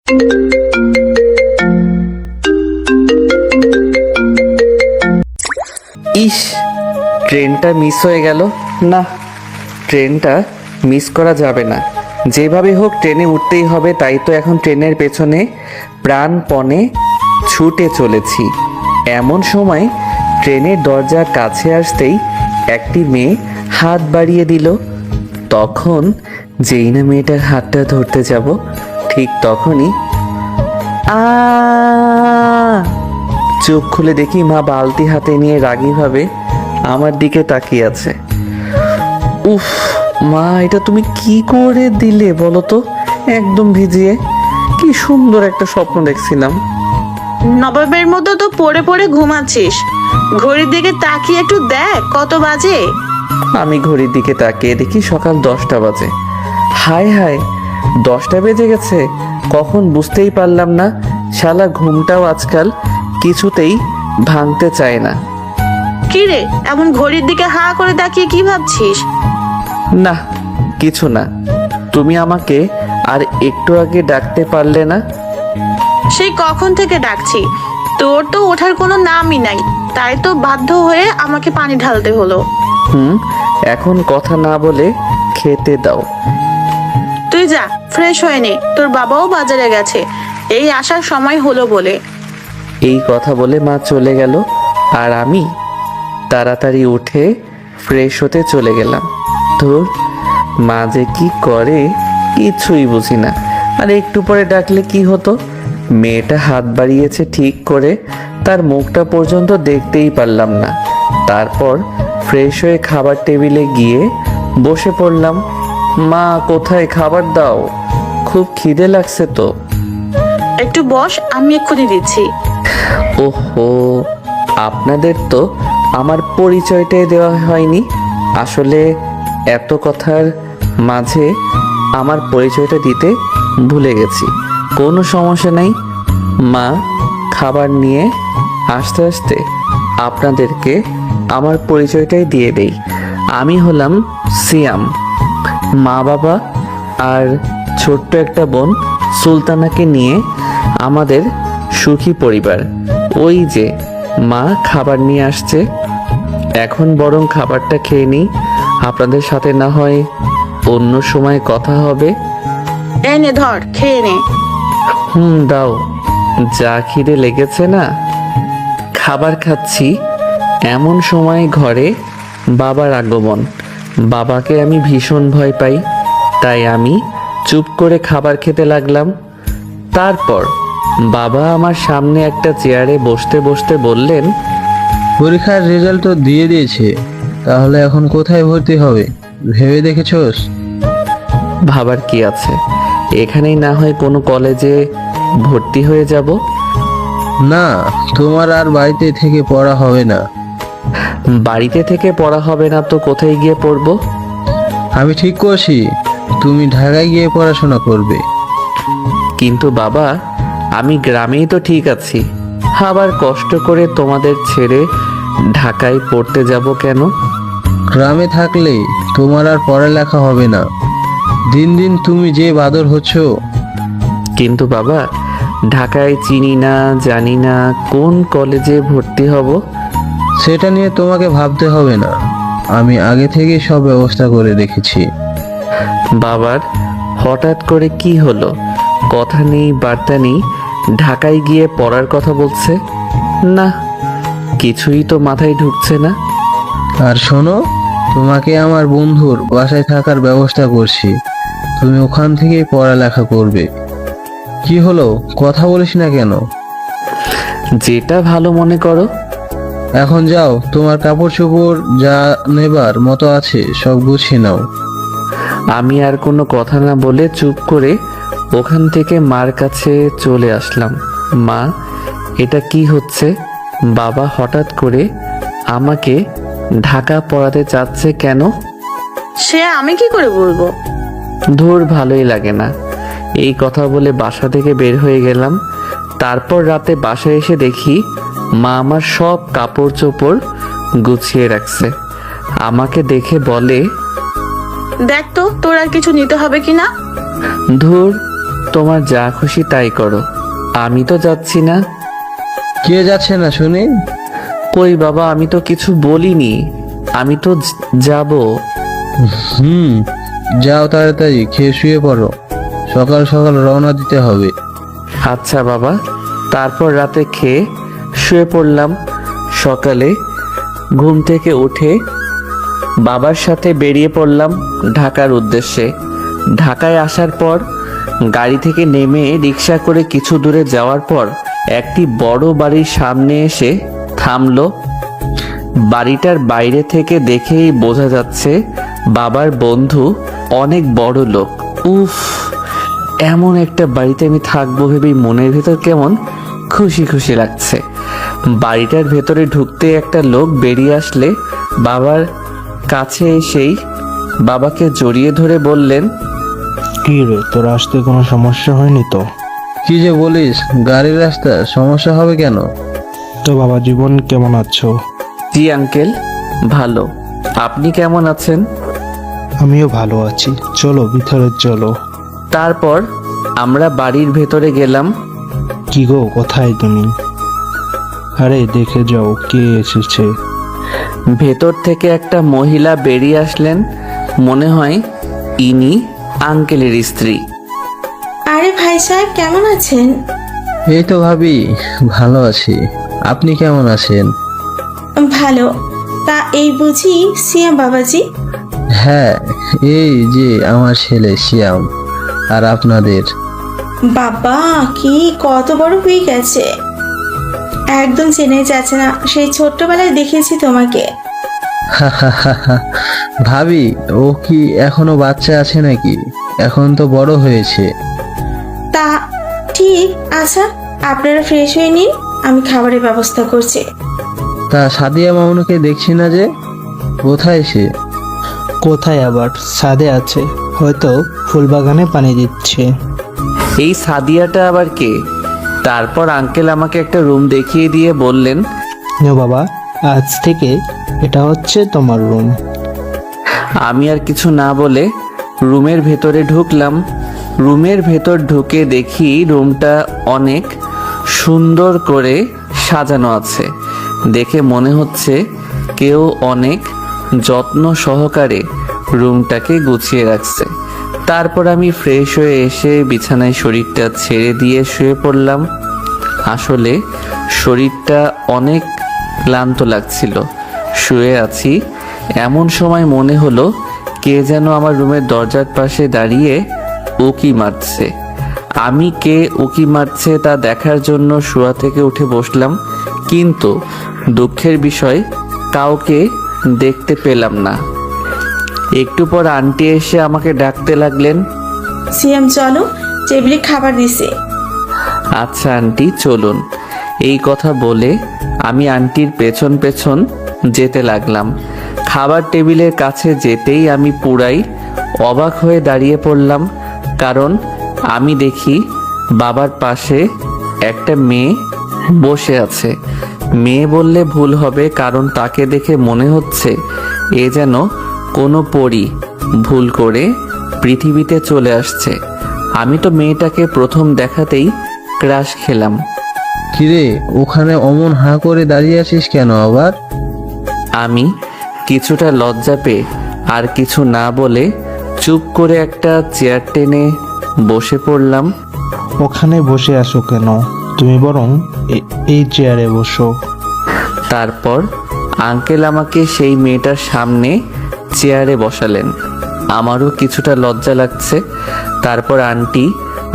ইস, ট্রেনটা মিস হয়ে গেল। না, ট্রেনটা মিস করা যাবে না, যেভাবে হোক ট্রেনে উঠতেই হবে। তাই তো এখন ট্রেনের পেছনে প্রাণপণে ছুটে চলেছি। এমন সময় ট্রেনের দরজার কাছে আসতেই একটি মেয়ে হাত বাড়িয়ে দিল। তখন যেই না মেয়েটার হাতটা ধরতে যাব, ঠিক তখনই চোখ খুলে দেখি মা বালতি হাতে নিয়ে রাগীভাবে আমার দিকে তাকিয়ে আছে। উফ মা, এটা তুমি কি করে দিলে বলো তো? একদম ভিজিয়ে। কি সুন্দর একটা স্বপ্ন দেখছিলাম। নবাবের মতো তো পড়ে পড়ে ঘুমাচ্ছিস। ঘড়ির দিকে তাকিয়ে একটু দেখ কত বাজে। আমি ঘড়ির দিকে তাকিয়ে দেখি সকাল 10টা বাজে। হায় হায়, 10টা বেজে গেছে, কখন বুঝতেই পারলাম না। শালা ঘুমটাও আজকাল কিছুতেই ভাঙতে চায় না। কি রে, এমন ঘড়ির দিকে হা করে তাকিয়ে কি ভাবছিস? না, কিছু না। তুমি আমাকে আর একটু আগে ডাকতে পারলে না? সেই কখন থেকে ডাকছি, তোর তো ওঠার কোনো নামই নাই, তাই তো বাধ্য হয়ে আমাকে পানি ঢালতে হলো। এখন কথা না বলে খেতে দাও। তুই যা, ফ্রেশ হয়ে নে, তোর বাবাও বাজারে গেছে, এই আসার সময় হলো বলে। এই কথা বলে মা চলে গেল, আর আমি তাড়াতাড়ি উঠে ফ্রেশ হতে চলে গেলাম। তোর মা যে কি করে কিছুই বুঝি না। আর একটু পরে ডাকলে কি হতো? মেয়েটা হাত বাড়িয়েছে ঠিক করে, তার মুখটা পর্যন্ত দেখতেই পারলাম না। তারপর ফ্রেশ হয়ে খাবার টেবিলে গিয়ে বসে পড়লাম। মা কোথায়? খাবার দাও, খুব খিদে লাগছে তো। একটু বস, আমি এক্ষুনি দিচ্ছি। ওহো, আপনাদের তো আমার পরিচয়টাই দেওয়া হয়নি। আসলে এত কথার মাঝে আমার পরিচয়টা দিতে ভুলে গেছি। কোনো সমস্যা নেই মা, খাবার নিয়ে আস্তে আস্তে আপনাদেরকে আমার পরিচয়টাই দিয়ে দেই। আমি হলাম সিয়াম। মা বাবা আর ছোট্ট একটা বোন সুলতানাকে নিয়ে আমাদের সুখী পরিবার। ওই যে মা খাবার নিয়ে আসছে, এখন বরং খাবারটা খেয়ে নিই, আপনাদের সাথে না হয় অন্য সময় কথা হবে। এনে ধর, খেয়ে নে। দাও, যা খিদে লেগেছে না। খাবার খাচ্ছি এমন সময় ঘরে বাবার আগমন। বাবাকে আমি ভীষণ ভয় পাই, তাই আমি চুপ করে খাবার খেতে লাগলাম। তারপর বাবা আমার সামনে একটা চেয়ারে বসতে বসতে বললেন, পরীক্ষার রেজাল্ট তো দিয়ে দিয়েছে, তাহলে এখন কোথায় ভর্তি হবে ভেবে দেখেছোস? ভাবার কি আছে, এখানেই না হয় কোনো কলেজে ভর্তি হয়ে যাব। না, তোমার আর বাড়িতে থেকে পড়া হবে না। বাড়িতে থেকে পড়া হবে না তো কোথায় গিয়ে পড়বো? আমি ঠিক করছি, তুমি ঢাকায় গিয়ে পড়াশোনা করবে। কিন্তু বাবা, আমি গ্রামেই তো ঠিক আছি, আবার কষ্ট করে তোমাদের ছেড়ে ঢাকায় পড়তে যাব কেন? গ্রামে থাকলে তোমার আর পড়ালেখা হবে না, দিন দিন তুমি যে বাদর হচ্ছ। কিন্তু বাবা, ঢাকায় চিনি না, জানি না কোন কলেজে ভর্তি হব। সেটা নিয়ে তোমাকে ভাবতে হবে না, আমি আগে থেকে সব ব্যবস্থা করে রেখেছি। বাবার হঠাৎ করে কি হলো? কথা নেই বার্তা নেই, ঢাকায় গিয়ে পড়ার কথা বলছে। না, কিছুই তো মাথায় ঢুকছে না। আর শোনো, তোমাকে আমার বন্ধুর বাসায় থাকার ব্যবস্থা করছি, তুমি ওখান থেকেই পড়ালেখা করবে। কি হলো, কথা বলিস না কেন? যেটা ভালো মনে করো। এখন যাও, তোমার কাপড় চোপড় যা নেবার মতো আছে সব গুছিয়ে নাও। আমি আর কোনো কথা না বলে চুপ করে ওখান থেকে মার কাছে চলে আসলাম। মা, এটা কি হচ্ছে? বাবা হঠাৎ করে আমাকে ঢাকা পড়াতে চাচ্ছে কেন? সে আমি কি করে বলবো? ধুর, ভালোই লাগে না। এই কথা বলে বাসা থেকে বের হয়ে গেলাম। তারপর রাতে বাসায় এসে দেখি মা আমার সব কাপড় চোপড় গুছিয়ে রাখছে। আমাকে দেখে বলে, দেখ তো তোর আর কিছু নিতে হবে কিনা। ধুর, তোমার যা খুশি তাই করো, আমি তো যাচ্ছি না। কে যাচ্ছে না শুনি? কই বাবা, আমি তো কিছু বলিনি, আমি তো যাব। যাও তাড়াতাড়ি, খেয়ে শুয়ে পড়ো, সকাল সকাল রওনা দিতে হবে। আচ্ছা বাবা। তারপর রাতে খেয়ে শুয়ে পড়লাম। সকালে ঘুম থেকে উঠে বাবার সাথে বেরিয়ে পড়লাম ঢাকার উদ্দেশ্যে। ঢাকায় আসার পর গাড়ি থেকে নেমে রিক্সা করে কিছু দূরে যাওয়ার পর একটি বড় বাড়ির সামনে এসে থামলো। বাড়িটার বাইরে থেকে দেখেই বোঝা যাচ্ছে বাবার বন্ধু অনেক বড় লোক। উফ, এমন একটা বাড়িতে আমি থাকবো ভেবেই মনের ভেতর কেমন খুশি খুশি লাগছে। বাড়িটার ভেতরে ঢুকতে একটা লোক বেরিয়ে আসলে বাবার কাছে এসেই বাবাকে জড়িয়ে ধরে বললেন, কি রে, তোর আসতে কোনো সমস্যা হয়নি তো? কি যে বলিস, গাড়ির রাস্তা সমস্যা হবে কেন? তো বাবা, জীবন কেমন আছো? জি আঙ্কেল, ভালো। আপনি কেমন আছেন? আমিও ভালো আছি, চলো ভিতরে চলো। তারপর আমরা বাড়ির ভেতরে গেলাম। কি গো, কোথায় তুমি? আরে দেখে যাও কে এসেছে। ভেতর থেকে একটা মহিলা বেরিয়ে আসলেন, মনে হয় ইনি আঙ্কেলের স্ত্রী। আরে ভাই সাহেব, কেমন আছেন? এই তো ভাবি, ভালো আছি। আপনি কেমন আছেন? ভালো। তা এই বুঝি সিয়াম বাবাজি? হ্যাঁ, এই যে আমার ছেলে শিয়াম। আর আপনাদের? বাবা, কি কত বড় হয়ে গেছে, একদম চেনে যাচ্ছে না। সেই ছোট্টবেলায় দেখেছি তোমাকে। ভাবি, ও কি এখনো বাচ্চা আছে নাকি? এখন তো বড় হয়েছে। তা ঠিক আচ্ছা, আপনারা ফ্রেশ হয়ে নিন, আমি খাবারের ব্যবস্থা করছি। তা সাদিয়া মামুনুকে দেখছি না যে, কোথায় সে? কোথায় আবার, ছাদে আছে, হয়তো ফুলবাগানে পানি দিচ্ছে। এই সাদিয়াটা আবার কে? তারপর আঙ্কেল আমাকে একটা রুম দেখিয়ে দিয়ে বললেন, নো বাবা, আজ থেকে এটা হচ্ছে তোমার রুম। আমি আর কিছু না বলে রুমের ভেতরে ঢুকলাম। রুমের ভেতর ঢুকে দেখি রুমটা অনেক সুন্দর করে সাজানো আছে। দেখে মনে হচ্ছে কেউ অনেক যত্ন সহকারে রুমটাকে গুছিয়ে রাখছে। তারপর আমি ফ্রেশ হয়ে এসে বিছানায় শরীরটা ছেড়ে দিয়ে শুয়ে পড়লাম। আসলে শরীরটা অনেক ক্লান্ত লাগছিল। শুয়ে আছি, এমন সময় মনে হলো কে যেন আমার রুমের দরজার পাশে দাঁড়িয়ে উকি মারছে। আমি কে উকি মারছে তা দেখার জন্য শোয়া থেকে উঠে বসলাম, কিন্তু দুঃখের বিষয় কাউকে দেখতে পেলাম না। একটু পর আন্টি এসে আমাকে ডাকতে লাগলেন, সিয়াম চলো, টেবিলে খাবার দিছে। আচ্ছা আন্টি চলুন। এই কথা বলে আমি আন্টির পেছন পেছন যেতে লাগলাম। খাবার টেবিলের কাছে যেতেই আমি পুরাই অবাক হয়ে দাঁড়িয়ে পড়লাম, কারণ আমি দেখি বাবার পাশে একটা মেয়ে বসে আছে। মেয়ে বললে ভুল হবে, কারণ তাকে দেখে মনে হচ্ছে এ যেন কোনো পরী ভুল করে পৃথিবীতে চলে আসছে। আমি তো মেয়েটাকে প্রথম দেখাতেই ক্রাশ খেলাম। কিরে, ওখানে অমন হাঁ করে দাঁড়িয়ে আছিস কেন আবার? আমি কিছুটা লজ্জা পেয়ে আর কিছু না বলে চুপ করে একটা চেয়ার টেনে বসে পড়লাম। ওখানে বসে আসো কেন, তুমি বরং এই চেয়ারে বসো। তারপর আঙ্কেল আমাকে সেই মেয়েটার সামনে চেয়ারে বসালেন। আমারও কিছুটা লজ্জা লাগছে। তারপর আন্টি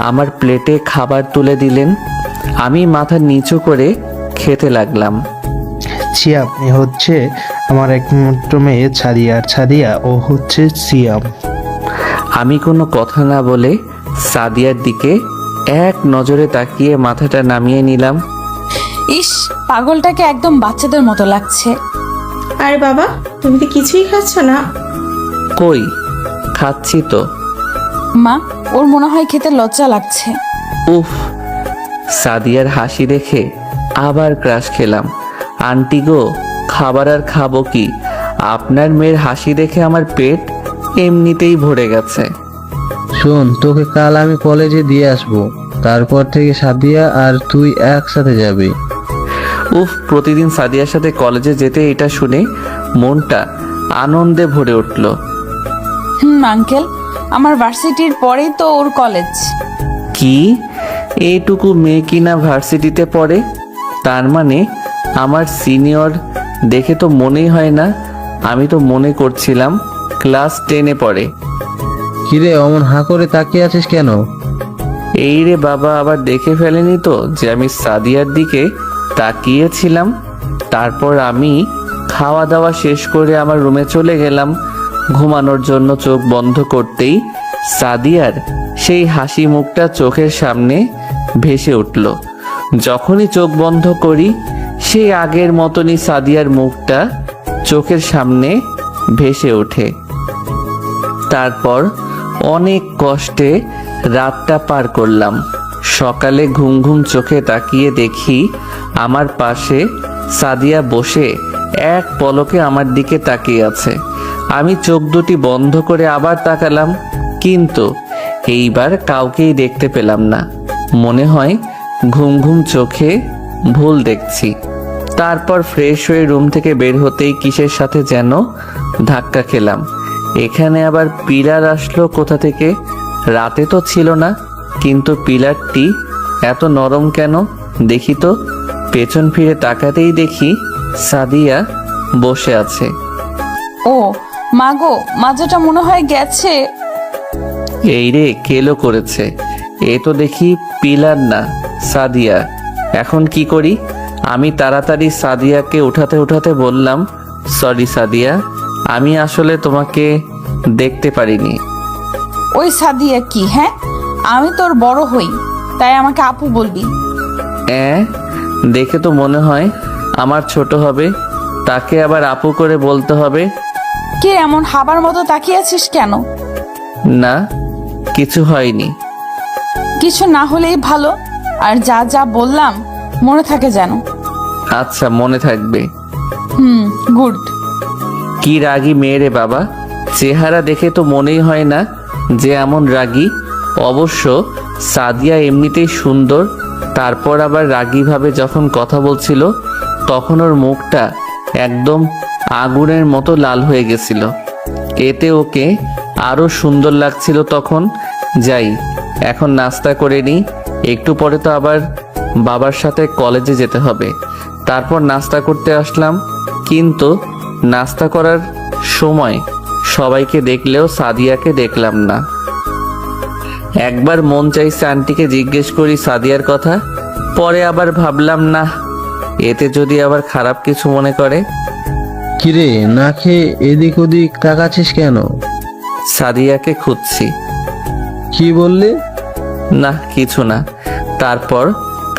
আমার প্লেটে খাবার তুলে দিলেন। আমি মাথা নিচু করে খেতে লাগলাম। সিয়াম এ হচ্ছে আমার একমাত্র মেয়ে ছাদিয়া, আর ছাদিয়া ও হচ্ছে সিয়াম। আমি কোনো কথা না বলে সাদিয়ার দিকে এক নজরে তাকিয়ে মাথাটা নামিয়ে নিলাম। ইস, পাগলটাকে একদম বাচ্চাদের মতো লাগছে। আরে বাবা, তুমি তো কিছুই খাচ্ছ না। কই, খাচ্ছি তো। মা, ওর মনে হয় খেতে লজ্জা লাগছে। উফ, সাদিয়ার হাসি দেখে আবার ক্রাশ খেলাম। আন্টি গো, খাবার আর খাবো কি, আপনার মেয়ের হাসি দেখে আমার পেট এমনিতেই ভরে গেছে। শোন, তোকে কাল আমি কলেজে দিয়ে আসবো। তারপর থেকে সাদিয়া আর তুই একসাথে যাবি। উফ, প্রতিদিন সাদিয়ার সাথে কলেজে যেতে এটা শুনে মনটা আনন্দে ভরে উঠল। আঙ্কেল, আমার ভার্সিটির পরেই তো ওর কলেজ। কি, এইটুকু মেয়ে কিনা ভার্সিটিতে পড়ে? তার মানে আমার সিনিয়র দেখে তো মনেই হয় না। আমি তো মনে করছিলাম ক্লাস 10-এ পড়ে। কিরে, অমন হাঁ করে তাকিয়ে আছিস কেন? এই রে বাবা, আবার দেখে ফেলেনি তো যে আমি সাদিয়ার দিকে তাকিয়েছিলাম। তারপর আমি খাওয়া দাওয়া শেষ করে আমার রুমে চলে গেলাম ঘুমানোর জন্য। চোখ বন্ধ করতেই সাদিয়ার সেই হাসি মুখটা চোখের সামনে ভেসে উঠল। যখনই চোখ বন্ধ করি সেই আগের মতনই সাদিয়ার মুখটা চোখের সামনে ভেসে ওঠে। তারপর অনেক কষ্টে রাতটা পার করলাম। সকালে ঘুম ঘুম চোখে তাকিয়ে দেখি আমার পাশে সাদিয়া বসে এক পলকে আমার দিকে তাকিয়ে আছে। আমি চোখ দুটি বন্ধ করে আবার তাকালাম, কিন্তু এইবার কাউকেই দেখতে পেলাম না। মনে হয় ঘুম ঘুম চোখে ভুল দেখছি। তারপর ফ্রেশ হয়ে রুম থেকে বের হতেই কিসের সাথে যেন ধাক্কা খেলাম। এখানে আবার পিলার আসলো কোথা থেকে? রাতে তো ছিল না, কিন্তু পিলারটি এত নরম কেন? দেখি তো। পেছন ফিরে তাকাতেই দেখি সাদিয়া বসে আছে। ও মাগো, মাজাটা মনে হয় গেছে। এই রে, কেলো করেছে। এ তো দেখি পিলার না, সাদিয়া। এখন কি করি? আমি তাড়াতাড়ি সাদিয়াকে উঠাতে উঠাতে বললাম, সরি সাদিয়া, আমি আসলে তোমাকে দেখতে পারিনি। ওই সাদিয়া কি? হ্যাঁ, আমি তোর বড় হই, তাই আমাকে আপু বলবি? দেখে তো মনে হয় আমার ছোট হবে, তাকে আবার আপু করে বলতে হবে? কে এমন হাবার মতো তাকিয়ে আছিস কেন? না, কিছু হয়নি। কিছু না হলেই ভালো। আর যা যা বললাম মনে থাকে যেন। আচ্ছা, মনে থাকবে। গুড। কি রাগী মেয়ে রে বাবা, চেহারা দেখে তো মনেই হয় না যে এমন রাগী। অবশ্য সাদিয়া এমনিতেই সুন্দর, তারপর আবার রাগীভাবে যখন কথা বলছিল তখন ওর মুখটা একদম আগুনের মতো লাল হয়ে গেছিল। এতে ওকে আরো সুন্দর লাগছিল তখন। যাই, এখন নাস্তা করে নিই, একটু পরে তো আবার বাবার সাথে কলেজে যেতে হবে। তারপর নাস্তা করতে আসলাম, কিন্তু নাস্তা করার সময় সবাইকে দেখলেও সাদিয়াকে দেখলাম না। একবার মন চাইছে আন্টিকে জিজ্ঞেস করি সাদিয়ার কথা, পরে আবার ভাবলাম না, এতে যদি আবার খারাপ কিছু মনে করে। কিরে, না খেয়ে এদিক ওদিক তাকাচ্ছিস কেন? সাদিয়াকে খুঁজছি। কি বললি? না, কিছু না। তারপর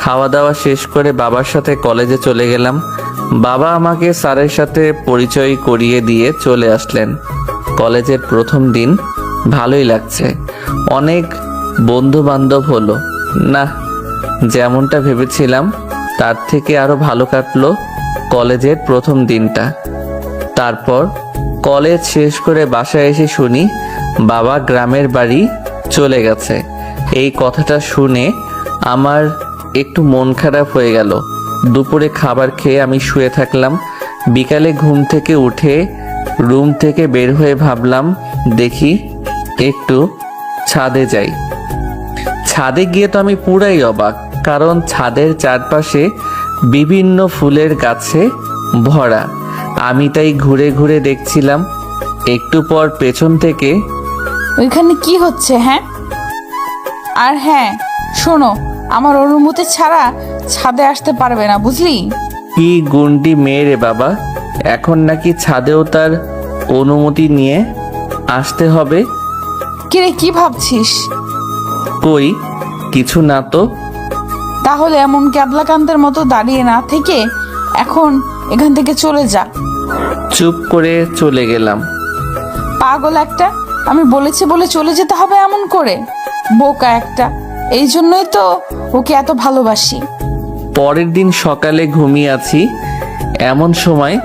খাওয়া দাওয়া শেষ করে বাবার সাথে কলেজে চলে গেলাম। বাবা আমাকে স্যারের সাথে পরিচয় করিয়ে দিয়ে চলে আসলেন। কলেজের প্রথম দিন ভালোই লাগছে, অনেক বন্ধু বান্ধব হলো। না, যেমনটা ভেবেছিলাম তার থেকে আরো ভালো কাটলো কলেজের প্রথম দিনটা। তারপর কলেজ শেষ করে বাসায় এসে শুনি বাবা গ্রামের বাড়ি চলে গেছে। এই কথাটা শুনে আমার একটু মন খারাপ হয়ে গেল। দুপুরে খাবার খেয়ে আমি শুয়ে থাকলাম। বিকালে ঘুম থেকে উঠে রুম থেকে বের হয়ে ভাবলাম দেখি একটু ছাদে যাই। ছাদে গিয়ে তো আমি পুরাই অবাক, কারণ ছাদের চারপাশে বিভিন্ন ফুলের গাছে ভরা। আমি তাই ঘুরে ঘুরে দেখছিলাম। একটু পর পেছন থেকে, ওইখানে কি হচ্ছে? হ্যাঁ, আর হ্যাঁ শোনো, আমার অনুমতি ছাড়া ছাদে আসতে পারবে না, বুঝলি? কি গুন্ডি মেয়ে রে বাবা, এখন নাকি ছাদেও তার অনুমতি নিয়ে আসতে হবে? কিরে, কি ভাবছিস? কই কিছু না তো। তাহলে এমন ক্যাবলাকান্তের মতো দাঁড়িয়ে না থেকে এখন এখান থেকে চলে যা। চুপ করে চলে গেলাম। পাগল একটা, আমি বলেছি বলে চলে যেতে হবে এমন করে? বোকা একটা, এই জন্যই তো ওকে এত ভালোবাসি। পরের দিন সকালে ঘুমিয়ে আছি, এমন সময়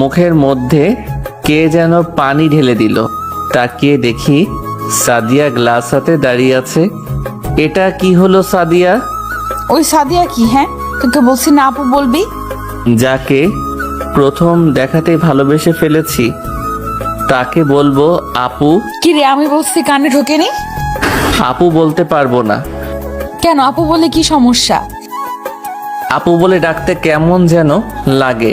মুখের মধ্যে কে যেন পানি ঢেলে দিল। তাকিয়ে দেখি সাদিয়া গ্লাস হাতে দাঁড়িয়ে আছে। এটা কি হলো সাদিয়া? ওই সাদিয়া কি? হ্যাঁ, তোকে বলছি না আপু বলবি। যাকে প্রথম দেখাতেই ভালোবেসে ফেলেছি তাকে বলবো আপু? কি রে, আমি বলছি কানে ঢোকেনি? আপু বলতে পারবো না। কেন, আপু বলে কি সমস্যা? আপু বলে ডাকতে কেমন যেন লাগে।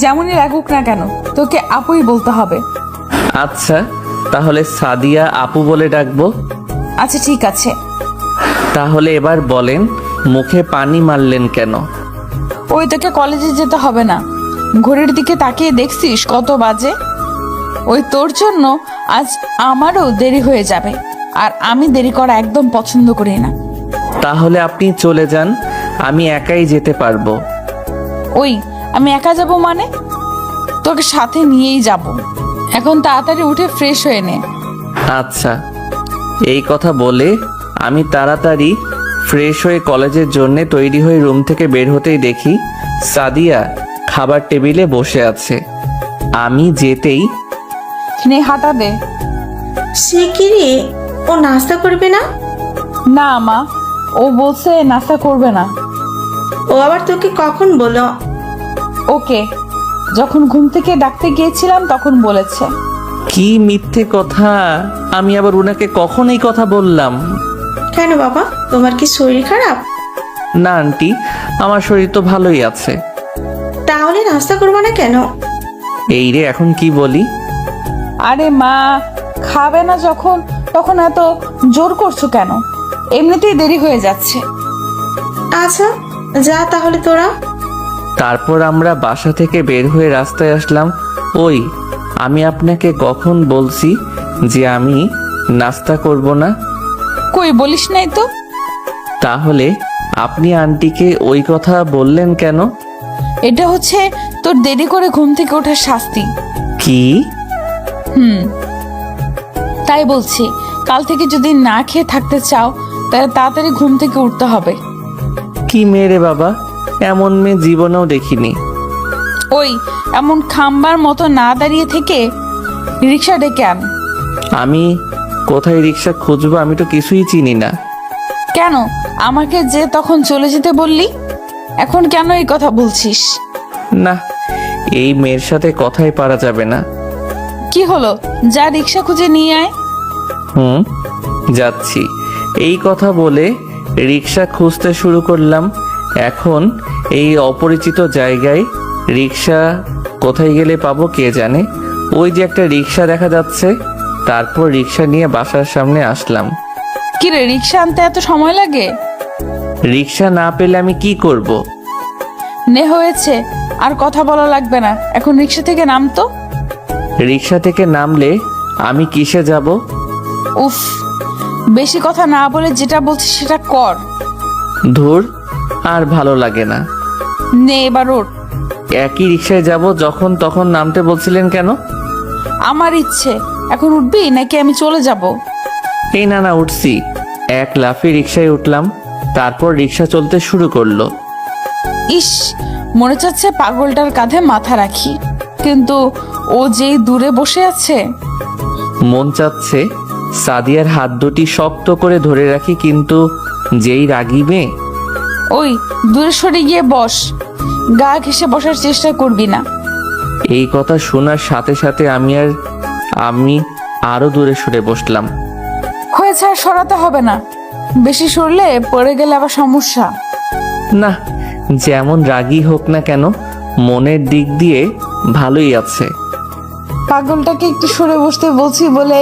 যেমনই লাগুক না কেন, তোকে আপুই বলতে হবে। আচ্ছা, তাহলে সাদিয়া আপু বলে ডাকবো। আচ্ছা ঠিক আছে। তাহলে এবার বলেন, মুখে পানি মারলেন কেন? ওই তোকে কলেজে যেতে হবে না, ঘড়ির দিকে তাকিয়ে দেখছিস কত বাজে? ওই তোর জন্য আজ আমারও দেরি হয়ে যাবে, আর আমি দেরি করা একদম পছন্দ করি না। তাহলে আপনি চলে যান, আমি একাই যেতে পারবো। ওই আমি একা যাব মানে? তোকে সাথে নিয়েই যাব। এখন তাড়াতাড়ি উঠে ফ্রেশ হয়ে নে। আচ্ছা। এই কথা বলে আমি তাড়াতাড়ি ফ্রেশ হয়ে কলেজের জন্য তৈরি হয়ে রুম থেকে বের হতেই দেখি সাদিয়া খাবার টেবিলে বসে আছে। আমি যেতেই নে হাঁটা দে। সে কি রে, ও নাস্তা করবে না? না মা, ও বলছে নাস্তা করবে না। ও আবার তোকে কখন বলো? ওকে যখন ঘুম থেকে ডাকতে গিয়েছিলাম তখন বলেছে। কি মিথ্যে কথা! আমি আবার উনাকে কখন এই কথা বললাম? কেন বাবা, তোমার কি শরীর খারাপ? না আন্টি, আমার শরীর তো ভালোই আছে। তাহলে নাস্তা করবো না কেন? এই রে, এখন কি বলি? আরে মা, খাবে না যখন তখন এত জোর করছো কেন? এমনিতেই দেরি হয়ে যাচ্ছে। আচ্ছা যা তাহলে তোরা। তারপর আমরা বাসা থেকে বের হয়ে রাস্তায় আসলাম। ওই, আমি আপনাকে কখন বলছি যে আমি নাস্তা করব না? কই বলিস নাই তো। তাহলে আপনি আন্টিকে ওই কথা বললেন কেন? এটা হচ্ছে তোর দেরি করে ঘুম থেকে ওঠার শাস্তি। কি? তাই বলছি, কাল থেকে যদি না খেয়ে থাকতে চাও তাহলে তাড়াতাড়ি ঘুম থেকে উঠতে হবে। কি মেয়ে রে বাবা, এমন মেয়ে জীবনেও দেখিনি। ওই এমন খাম্বার মতো না দাঁড়িয়ে থেকে রিক্সা ডেকে আন। আমি কোথায় রিক্সা খুঁজবো? আমি তো কিছুই চিনি না। কেন, আমাকে যে তখন চলে যেতে বললি, এখন কেন এই কথা বলছিস? না, এই মেয়ের সাথে কথাই পারা যাবে না। কি হলো, যা রিক্সা খুঁজে নিয়ে আয়। যাচ্ছি। এই কথা বলে রিক্সা খুঁজতে শুরু করলাম। এখন এই অপরিচিত জায়গায় রিক্সা কোথায় গেলে পাবো কে জানে। ওই যে একটা রিক্সা দেখা যাচ্ছে। তারপর রিক্সা নিয়ে বাসার সামনে আসলাম। কি রে, রিক্সা আনতে এত সময় লাগে? রিক্সা না পেলে আমি কি করব? নে হয়েছে, আর কথা বলা লাগবে না, এখন রিক্সা থেকে নামতো। রিক্সা থেকে নামলে আমি কিসে যাব? উফ, বেশি কথা না বলে যেটা বলছিস সেটা কর। ধুর, আর ভালো লাগে না। নে এবার ওঠ। একই রিক্সায় যাব, যখন তখন নামতে বলছিলেন কেন? আমার ইচ্ছে, এখন উঠবি নাকি আমি চলে যাব? এই না না, উঠছি। এক লাফে রিক্সায় উঠলাম। তারপর রিক্সা চলতে শুরু করলো। ইস, মনে চাচ্ছে পাগলটার কাঁধে মাথা রাখি, কিন্তু ও যেই দূরে বসে আছে। মন চাচ্ছে সাদিয়ার হাত দুটি শক্ত করে ধরে রাখি, কিন্তু যেই রাগী মেয়ে। ওই দূরে সরে গিয়ে বস, গা ঘেঁষে বসার চেষ্টা করবি না। এই কথা শোনার সাথে সাথে আমি আরো দূরে সরে বসলাম। হয়েছে, আর সরাতে হবে না, বেশি সরলে পড়ে গেলে আবার সমস্যা। না, যেমন রাগী হোক না কেন, মনের দিক দিয়ে ভালোই আছে। পাগলটাকে একটু সরে বসতে বলছি বলে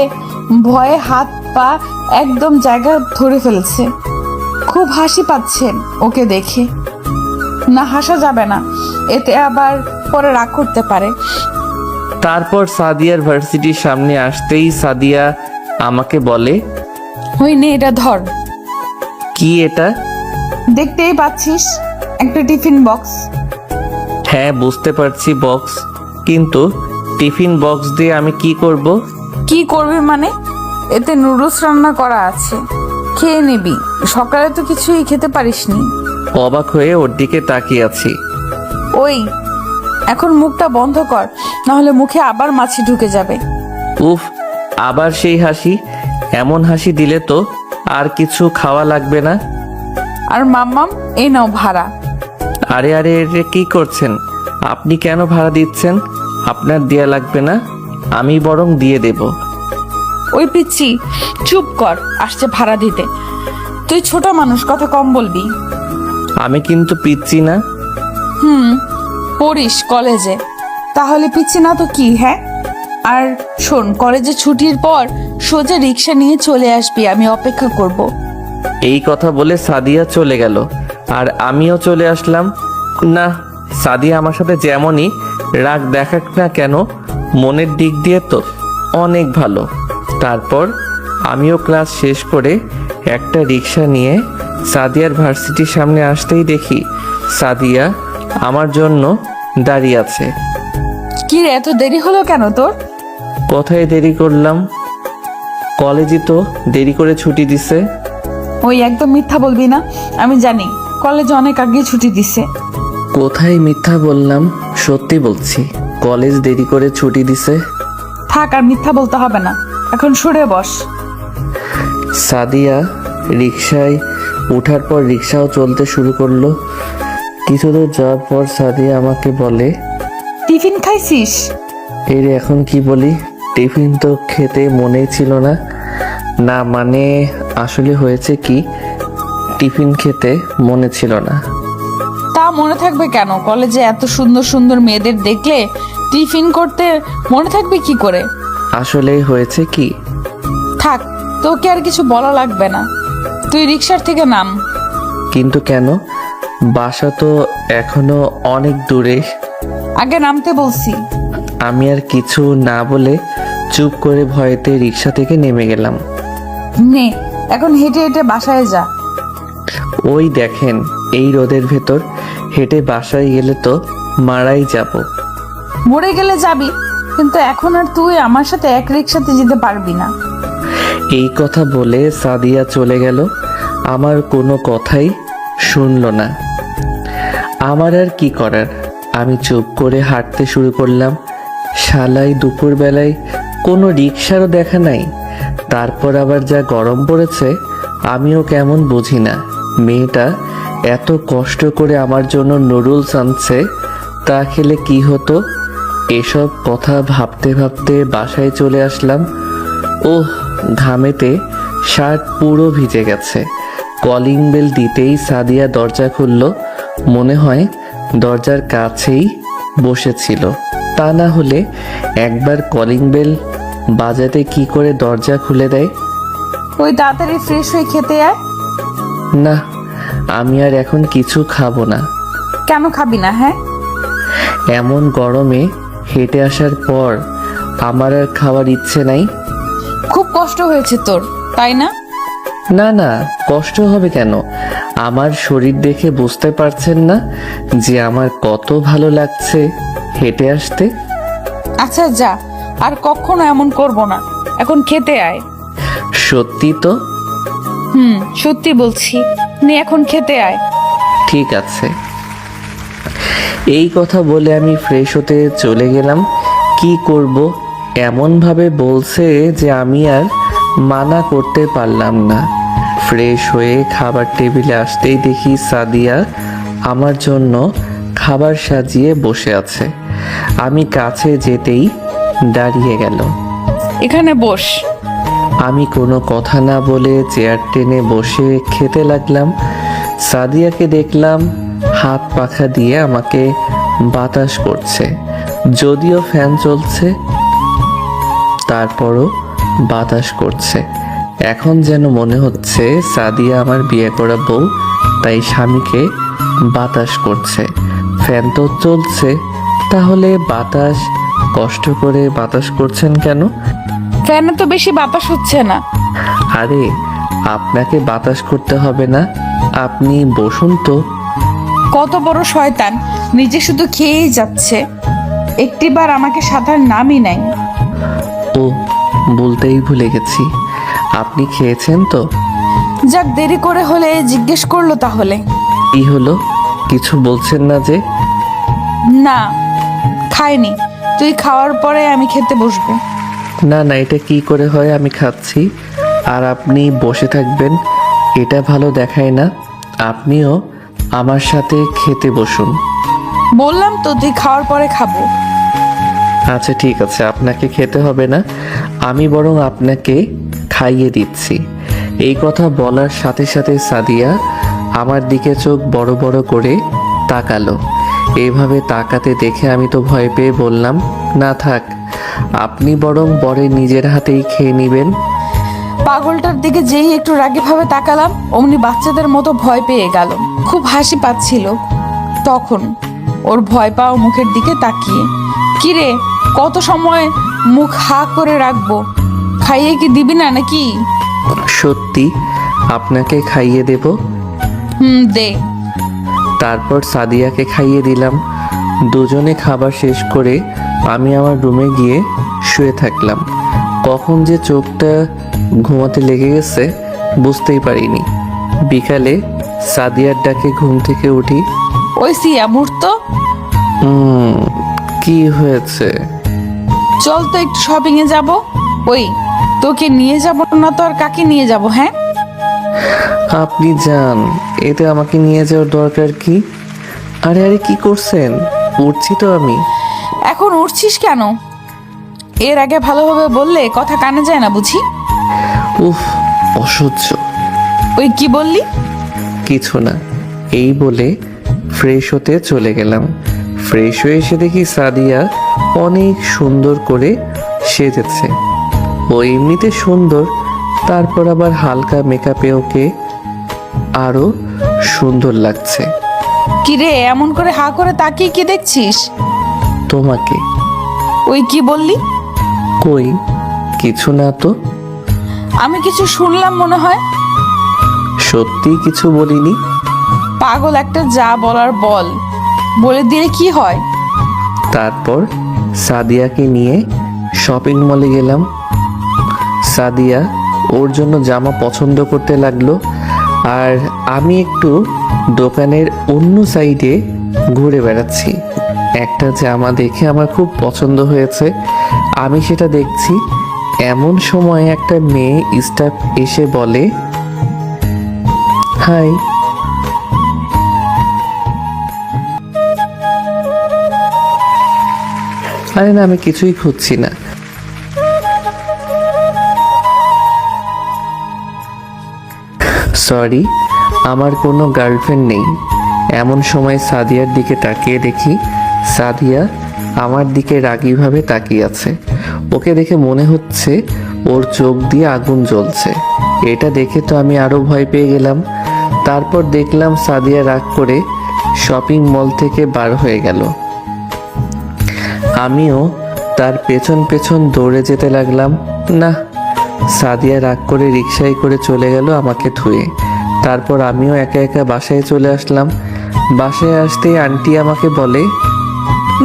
ভয়ে হাত পা একদম জায়গা ধরে ফেলছে। খুব হাসি পাচ্ছেন ওকে দেখে। না, হাসা যাবে না, এতে আবার পরে রাগ করতে পারে। তারপর সাদিয়ার ভার্সিটির সামনে আসতেই সাদিয়া আমাকে বলে, ওই নে এটা ধর। কি এটা? দেখতেই পাচ্ছিস, একটা টিফিন বক্স। হ্যাঁ, বুঝতে পারছি বক্স, কিন্তু টিফিন বক্স দিয়ে আমি কি করব? কি করবি মানে? এতে নুডলস রান্না করা আছে, খেয়ে নিবি। সকালে তো কিছুই খেতে পারিসনি। অবাক হয়ে ওর দিকে তাকিয়ে আছি। ওই এখন মুখটা বন্ধ কর, নাহলে মুখে আবার মাছি ঢুকে যাবে। উফ, আবার সেই হাসি। এমন হাসি দিলে তো আর কিছু খাওয়া লাগবে না। আর মাম্মাম, এই নাও ভাড়া। আরে আরে আরে, কি করছেন? আপনি কেন ভাড়া দিচ্ছেন? আপনার দেয়া লাগবে না, আমি বরং দিয়ে দেব। ওই পিচ্ছি, চুপ কর, আসছে ভাড়া দিতে। তুই ছোট মানুষ, কথা কম বলবি। আমি কিন্তু পিচ্ছি না। পড়িস কলেজে, তাহলে পিচ্ছি না তো কি? হ্যাঁ, আর শোন, কলেজে ছুটির পর সোজা রিক্সা নিয়ে চলে আসবি, আমি অপেক্ষা করব। এই কথা বলে সাদিয়া চলে গেল, আর আমিও চলে আসলাম। না, সাদিয়া আমার সাথে যেমনই রাগ দেখাক না কেন, মনের দিক দিয়ে তো অনেক ভালো। তারপর আমিও ক্লাস শেষ করে একটা রিক্সা নিয়ে সাদিয়ার ভার্সিটির সামনে আসতেই দেখি সাদিয়া আমার জন্য দাঁড়িয়ে আছে। কি রে, এত দেরি হলো কেন তোর? কোথায় দেরি করলাম? কলেজে তো দেরি করে ছুটি দিছে। ওই একদম মিথ্যা বলবি না, আমি জানি কলেজে অনেক আগে ছুটি দিছে। কোথায় মিথ্যা বললাম? সত্যি বলছি, কলেজ দেরি করে ছুটি দিছে। থাক, আর মিথ্যা বলতে হবে না, এখন সরে বস। সাদিয়া রিক্সায় ওঠার পর রিক্সাও চলতে শুরু করলো। কিছু দূর যাওয়ার পর সাদিয়া আমাকে বলে, টিফিন খাইছিস? এই রে, এখন কি বলি? টিফিন তো খেতে মনেই ছিল না। না মানে আসলে হয়েছে কি, টিফিন খেতে মনে ছিল না। তা মনে থাকবে কেন? কলেজে এত সুন্দর সুন্দর মেয়েদের দেখলে টিফিন করতে মনে থাকবে কি করে? আসলেই হয়েছে কি। থাক, তোকে আর কিছু বলা লাগবে না, তুই রিক্সার থেকে নাম। কিন্তু কেন? বাসা তো এখনো অনেক দূরে। আগে নামতে বলছি। আমি আর কিছু না বলে চুপ করে ভয়েতে রিক্সা থেকে নেমে গেলাম। নে, এখন হেঁটে হেঁটে বাসায় যা। ওই দেখেন, এই রোদের ভেতর হেঁটে বাসায় গেলে তো মারাই যাব। মরে গেলে যাবি, কিন্তু এখন আর তুই আমার সাথে এক রিক্সাতে যেতে পারবি না। এই কথা বলে সাদিয়া চলে গেল, আমার কোনো কথাই শুনলো না। আমার আর কি করার, আমি চুপ করে হাঁটতে শুরু করলাম। শালাই দুপুরবেলায় কোনো রিক্সারও দেখা নাই। তারপর আবার যা গরম পড়েছে, আমিও কেমন বুঝি না। মেয়েটা এত কষ্ট করে আমার জন্য নুডলস আনছে, তা খেলে কি হতো? এসব কথা ভাবতে ভাবতে বাসায় চলে আসলাম। ওহ, ঘামেতে শার্ট পুরো ভিজে গেছে। কলিং বেল দিতেই সাদিয়া দরজা খুলল। মনে হয় দরজার কাছেই বসেছিল, তা না হলে একবার কলিং বেল বাজাতে কি করে দরজা খুলে দেয়? ওই তাড়াতাড়ি ফ্রেশ হয়ে খেতে আয়। না, আমি আর এখন কিছু খাবো না। কেন খাবি না? হ্যাঁ, এমন গরমে হেঁটে আসার পর আমার আর খাওয়ার ইচ্ছে নাই। খুব কষ্ট হয়েছে তোর, তাই না? না না, কষ্ট হবে কেন? আমার শরীর দেখে বুঝতে পারছেন না যে আমার কত ভালো লাগছে হেঁটে আসতে? আচ্ছা যা, আর কখনো এমন করব না, এখন খেতে আয়। সত্যি তো? সত্যি বলছি, নে এখন খেতে আয়। ঠিক আছে। এই কথা বলে আমি ফ্রেশ হতে চলে গেলাম। কি করব, এমনভাবে বলছে যে আমি আর মানা করতে পারলাম না। ফ্রেশ হয়ে খাবার টেবিলে আসতেই দেখি সাদিয়া আমার জন্য খাবার সাজিয়ে বসে আছে। আমি কাছে যেতেই দাঁড়িয়ে গেল। এখানে বস। আমি কোনো কথা না বলে চেয়ার টেনে বসে খেতে লাগলাম। সাদিয়াকে দেখলাম হাত পাখা দিয়ে আমাকে বাতাস করছে। যদিও ফ্যান চলছে, তারপরও বাতাস করছে। এখন যেন মনে হচ্ছে সাদিয়া আমার বিয়ে করা বউ, তাই স্বামীকে বাতাস করছে। ফ্যান তো চলছে, তাহলে বাতাস কষ্ট করে বাতাস করছেন কেন? ফ্যানে তো বেশি বাতাস হচ্ছে না। আরে, আপনাকে বাতাস করতে হবে না, আপনি বসুন তো। কত বড় শয়তান, নিজে শুধু খেয়েই যাচ্ছে, একটিবার আমাকে সাধারণ নামই নাই। ও, বলতেই ভুলে গেছি, আপনি খেয়েছেন তো? যাক, দেরি করে হলে জিজ্ঞেস করলো তাহলে। কি হলো, কিছু বলছেন না যে? না, খাইনি, তুই খাওয়ার পরে আমি খেতে বসবো। না না, এটা কি করে হয়? আমি খাচ্ছি, আর আপনি বসে থাকবেন এটা ভালো দেখায় না। আপনিও আমার সাথে খেতে বসুন। বললাম তো তুই খাওয়ার পরে খাবো। আচ্ছা ঠিক আছে, আপনাকে খেতে হবে না, আমি বরং আপনাকে খাইয়ে দিচ্ছি। এই কথা বলার সাথে সাথে সাদিয়া আমার দিকে চোখ বড় বড় করে তাকালো। এইভাবে তাকাতে দেখে আমি তো ভয় পেয়ে বললাম, না থাক, আপনি বরং বরে নিজের হাতেই খেয়ে নেবেন। পাগলটার দিকে যেই একটু রাগীভাবে তাকালাম অমনি বাচ্চাদের মতো ভয় পেয়ে গেল। খুব হাসি পাচ্ছিল তখন ওর ভয় পাওয়া মুখের দিকে তাকিয়ে। কিরে, কত সময় মুখ হা করে রাখবো? খাইয়ে কি দিবি না নাকি? সত্যি আপনাকে খাইয়ে দেব। দে। তারপর সাদিয়াকে খাইয়ে দিলাম। দুজনে খাবার শেষ করে আমি আমার রুমে গিয়ে শুয়ে থাকলাম। কখন যে চোখটা ঘুমাতে লেগে গেছে বুঝতেই পারিনি। বিকালে সাদিয়ার ডাকে ঘুম থেকে উঠি। ওই সিয়া মূর্ত, কি হয়েছে? চল তো একটু শপিং এ যাব। ওই তোকে নিয়ে যাব না তো আর কাকে নিয়ে যাব? হ্যাঁ আপনি যান, এতে আমাকে নিয়ে যাওয়ার দরকার কি? আরে আরে কি করছেন? উঠছি তো আমি। এখন উঠছিস কেন? এর আগে ভালোভাবে বললে কথা কানে যায় না বুঝি? উফ, অসহ্য। ওই কি বললি? কিছু না, এই বলে ফ্রেশ হতে চলে গেলাম। ফ্রেশ হয়ে এসে দেখি সাদিয়া অনেক সুন্দর করে সেজেছে। ও এমনিতে সুন্দর, তারপর আবার হালকা মেকআপে ওকে আরো সুন্দর লাগছে। কিরে, এমন করে হা করে তাকিয়ে কি দেখছিস? তোমাকে। ওই কি বললি? কই কিছু না তো। আমি কিছু শুনলাম মনে হয়। সত্যি কিছু বলিনি। পাগল একটা, যা বলার বল, বলে দিলে কি হয়? তারপর সাদিয়াকে নিয়ে শপিং মলে গেলাম। সাদিয়া ওর জন্য জামা পছন্দ করতে লাগলো, আর আমি একটু দোকানের অন্য সাইডে ঘুরে বেড়াচ্ছি। একটা জামা দেখে আমার খুব পছন্দ হয়েছে, আমি সেটা দেখছি। এমন সময় একটা মেয়ে স্টাফ এসে বলে, হাই। আরে না, আমি কিছুই খুঁজছি না। সরি, আমার কোনো গার্লফ্রেন্ড নেই। এমন সময় সাদিয়ার দিকে তাকিয়ে দেখি সাদিয়া আমার দিকে রাগীভাবে তাকিয়ে আছে। ওকে দেখে মনে হচ্ছে ওর চোখ দিয়ে আগুন জ্বলছে। এটা দেখে তো আমি আরো ভয় পেয়ে গেলাম। তারপর দেখলাম সাদিয়া রাগ করে শপিং মল থেকে বার হয়ে গেল। আমিও তার পেছন পেছন দৌড়ে যেতে লাগলাম। না, সাদিয়া রাগ করে রিকশায় করে চলে গেল আমাকে ধুয়ে। তারপর আমিও একা একা বাসায় চলে আসলাম। বাসায় আসতেই আন্টি আমাকে বলে,